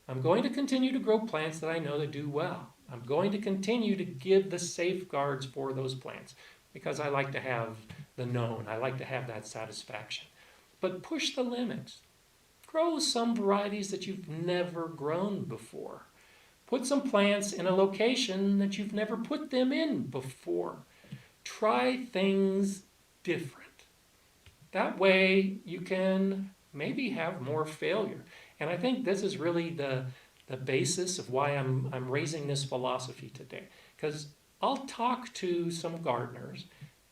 I'm going to continue to grow plants that I know that do well. I'm going to continue to give the safeguards for those plants because I like to have the known. I like to have that satisfaction. But push the limits. Grow some varieties that you've never grown before. Put some plants in a location that you've never put them in before. Try things different. That way you can maybe have more failure. And I think this is really the basis of why I'm raising this philosophy today. Because I'll talk to some gardeners.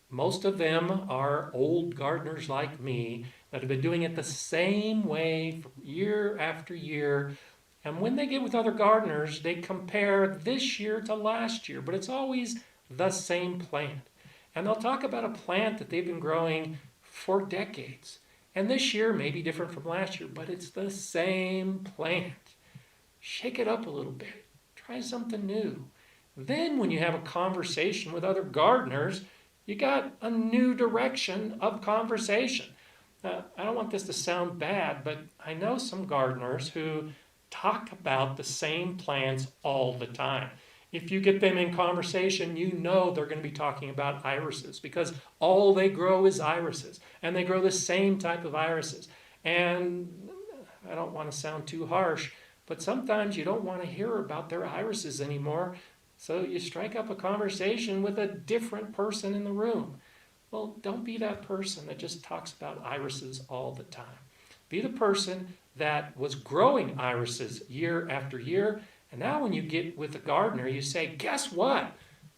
Most of them are old gardeners like me that have been doing it the same way for year after year. And when they get with other gardeners, they compare this year to last year, but it's always the same plant. And they'll talk about a plant that they've been growing for decades. And this year may be different from last year, but it's the same plant. Shake it up a little bit. Try something new. Then when you have a conversation with other gardeners, you got a new direction of conversation. I don't want this to sound bad, but I know some gardeners who talk about the same plants all the time. If you get them in conversation, you know they're going to be talking about irises because all they grow is irises, and they grow the same type of irises. And I don't want to sound too harsh, but sometimes you don't want to hear about their irises anymore, so you strike up a conversation with a different person in the room. Well, don't be that person that just talks about irises all the time. Be the person that was growing irises year after year. And now when you get with a gardener, you say, guess what?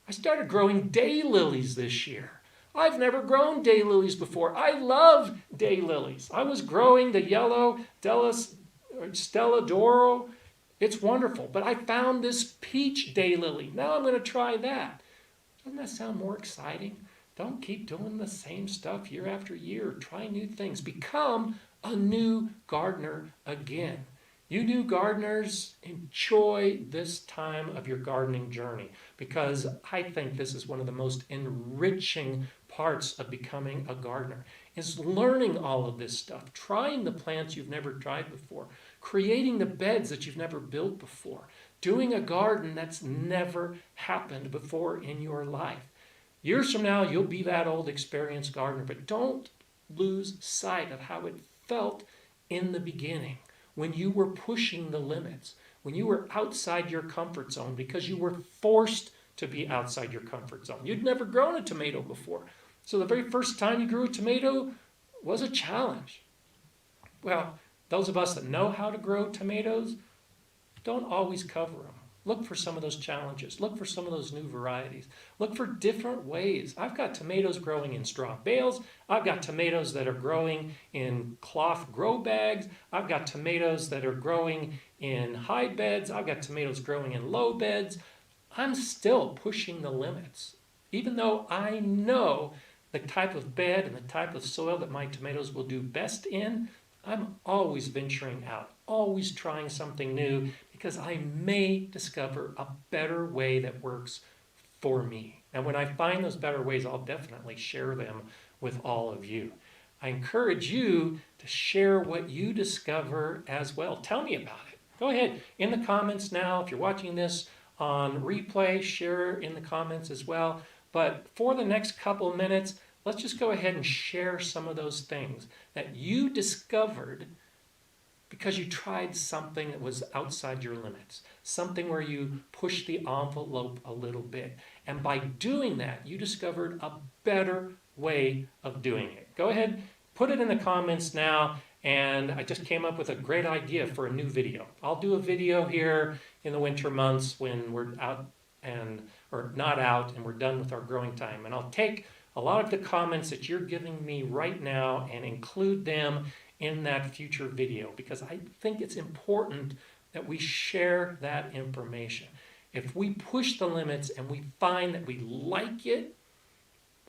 I started growing daylilies this year. I've never grown daylilies before. I love daylilies. I was growing the yellow Stella d'Oro. It's wonderful. But I found this peach daylily. Now I'm going to try that. Doesn't that sound more exciting? Don't keep doing the same stuff year after year. Try new things. Become a new gardener again. You new gardeners, enjoy this time of your gardening journey because I think this is one of the most enriching parts of becoming a gardener is learning all of this stuff, trying the plants you've never tried before, creating the beds that you've never built before, doing a garden that's never happened before in your life. Years from now, you'll be that old experienced gardener, but don't lose sight of how it felt in the beginning. When you were pushing the limits, when you were outside your comfort zone because you were forced to be outside your comfort zone. You'd never grown a tomato before. So the very first time you grew a tomato was a challenge. Well, those of us that know how to grow tomatoes don't always cover them. Look for some of those challenges. Look for some of those new varieties. Look for different ways. I've got tomatoes growing in straw bales. I've got tomatoes that are growing in cloth grow bags. I've got tomatoes that are growing in high beds. I've got tomatoes growing in low beds. I'm still pushing the limits, even though I know the type of bed and the type of soil that my tomatoes will do best in. I'm always venturing out, always trying something new, because I may discover a better way that works for me. And when I find those better ways, I'll definitely share them with all of you. I encourage you to share what you discover as well. Tell me about it. Go ahead in the comments now. If you're watching this on replay, share in the comments as well. But for the next couple of minutes, let's just go ahead and share some of those things that you discovered because you tried something that was outside your limits, something where you pushed the envelope a little bit. And by doing that, you discovered a better way of doing it. Go ahead, put it in the comments now. And I just came up with a great idea for a new video. I'll do a video here in the winter months when we're out or not out and we're done with our growing time. And I'll take a lot of the comments that you're giving me right now and include them in that future video, because I think it's important that we share that information. If we push the limits and we find that we like it,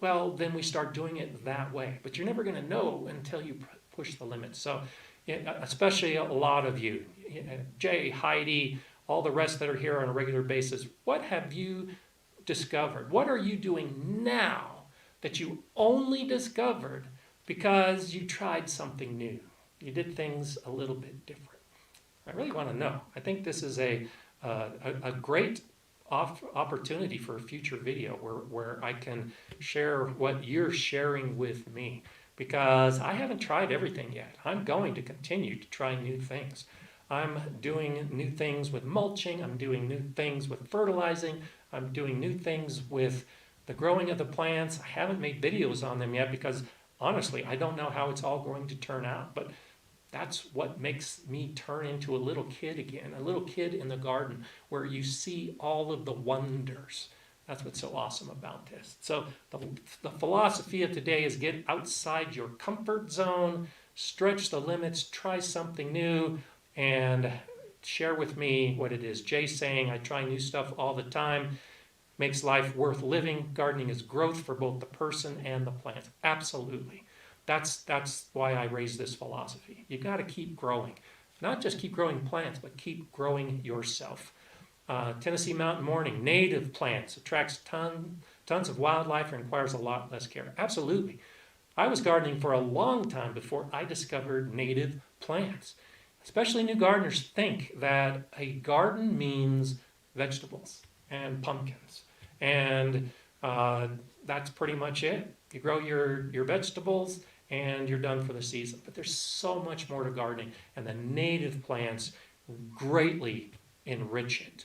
well, then we start doing it that way. But you're never going to know until you push the limits. So especially a lot of you, Jay, Heidi, all the rest that are here on a regular basis, what have you discovered? What are you doing now that you only discovered because you tried something new? You did things a little bit different. I really want to know. I think this is a great opportunity for a future video where I can share what you're sharing with me, because I haven't tried everything yet. I'm going to continue to try new things. I'm doing new things with mulching. I'm doing new things with fertilizing. I'm doing new things with the growing of the plants. I haven't made videos on them yet because honestly, I don't know how it's all going to turn out, but that's what makes me turn into a little kid again, a little kid in the garden where you see all of the wonders. That's what's so awesome about this. So the philosophy of today is get outside your comfort zone, stretch the limits, try something new, and share with me what it is. Jay's saying, I try new stuff all the time. Makes life worth living. Gardening is growth for both the person and the plant. Absolutely. That's why I raised this philosophy. You got to keep growing. Not just keep growing plants, but keep growing yourself. Tennessee Mountain Morning, native plants, attracts tons of wildlife and requires a lot less care. Absolutely. I was gardening for a long time before I discovered native plants. Especially new gardeners think that a garden means vegetables and pumpkins. And that's pretty much it. You grow your vegetables and you're done for the season. But there's so much more to gardening, and the native plants greatly enrich it.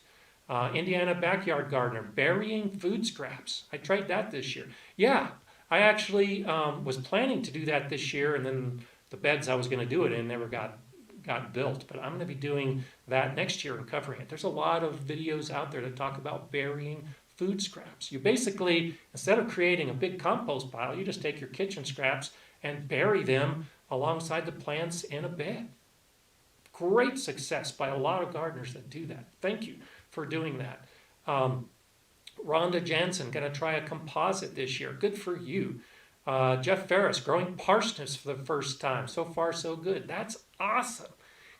Indiana Backyard Gardener, burying food scraps. I tried that this year. Yeah, I actually was planning to do that this year, and then the beds I was going to do it in never got built. But I'm going to be doing that next year and covering it. There's a lot of videos out there that talk about burying food scraps. You basically, instead of creating a big compost pile, you just take your kitchen scraps and bury them alongside the plants in a bed. Great success by a lot of gardeners that do that. Thank you for doing that. Rhonda Jansen, going to try a composite this year. Good for you. Jeff Ferris, growing parsnips for the first time. So far, so good. That's awesome.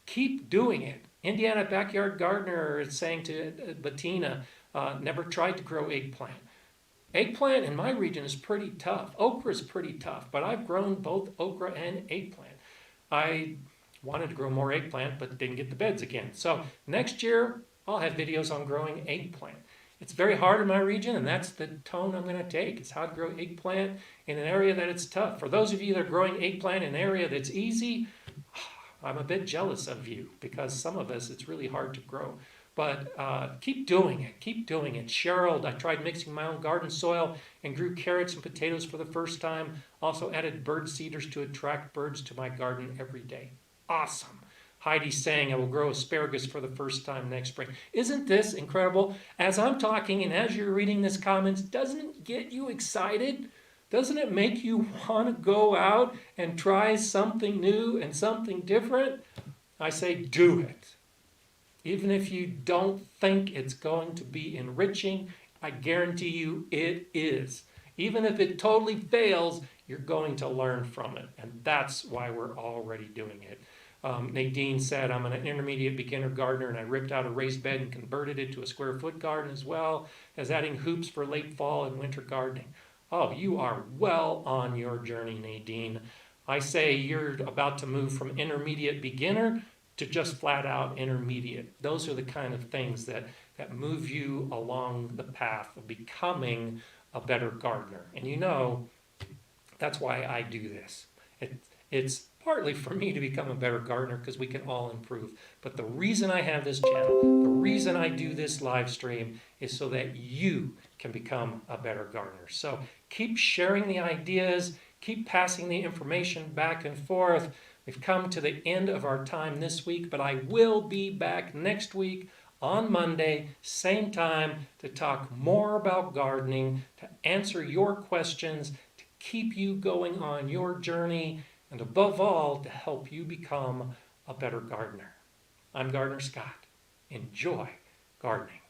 Keep doing it. Indiana Backyard Gardener is saying to Bettina, never tried to grow eggplant. Eggplant in my region is pretty tough. Okra is pretty tough, but I've grown both okra and eggplant. I wanted to grow more eggplant, but didn't get the beds again. So next year, I'll have videos on growing eggplant. It's very hard in my region, and that's the tone I'm going to take. It's how to grow eggplant in an area that it's tough. For those of you that are growing eggplant in an area that's easy, I'm a bit jealous of you, because some of us, it's really hard to grow. But keep doing it. Keep doing it. Cheryl, I tried mixing my own garden soil and grew carrots and potatoes for the first time. Also added bird seeders to attract birds to my garden every day. Awesome. Heidi's saying I will grow asparagus for the first time next spring. Isn't this incredible? As I'm talking and as you're reading this comments, doesn't it get you excited? Doesn't it make you want to go out and try something new and something different? I say do it. Even if you don't think it's going to be enriching, I guarantee you it is. Even if it totally fails, you're going to learn from it. And that's why we're already doing it. Nadine said, I'm an intermediate beginner gardener and I ripped out a raised bed and converted it to a square foot garden as well as adding hoops for late fall and winter gardening. Oh, you are well on your journey, Nadine. I say you're about to move from intermediate beginner to just flat out intermediate. Those are the kind of things that move you along the path of becoming a better gardener. And you know, that's why I do this. It's partly for me to become a better gardener because we can all improve. But the reason I have this channel, the reason I do this live stream is so that you can become a better gardener. So keep sharing the ideas, keep passing the information back and forth. We've come to the end of our time this week, but I will be back next week on Monday, same time, to talk more about gardening, to answer your questions, to keep you going on your journey, and above all, to help you become a better gardener. I'm Gardener Scott. Enjoy gardening.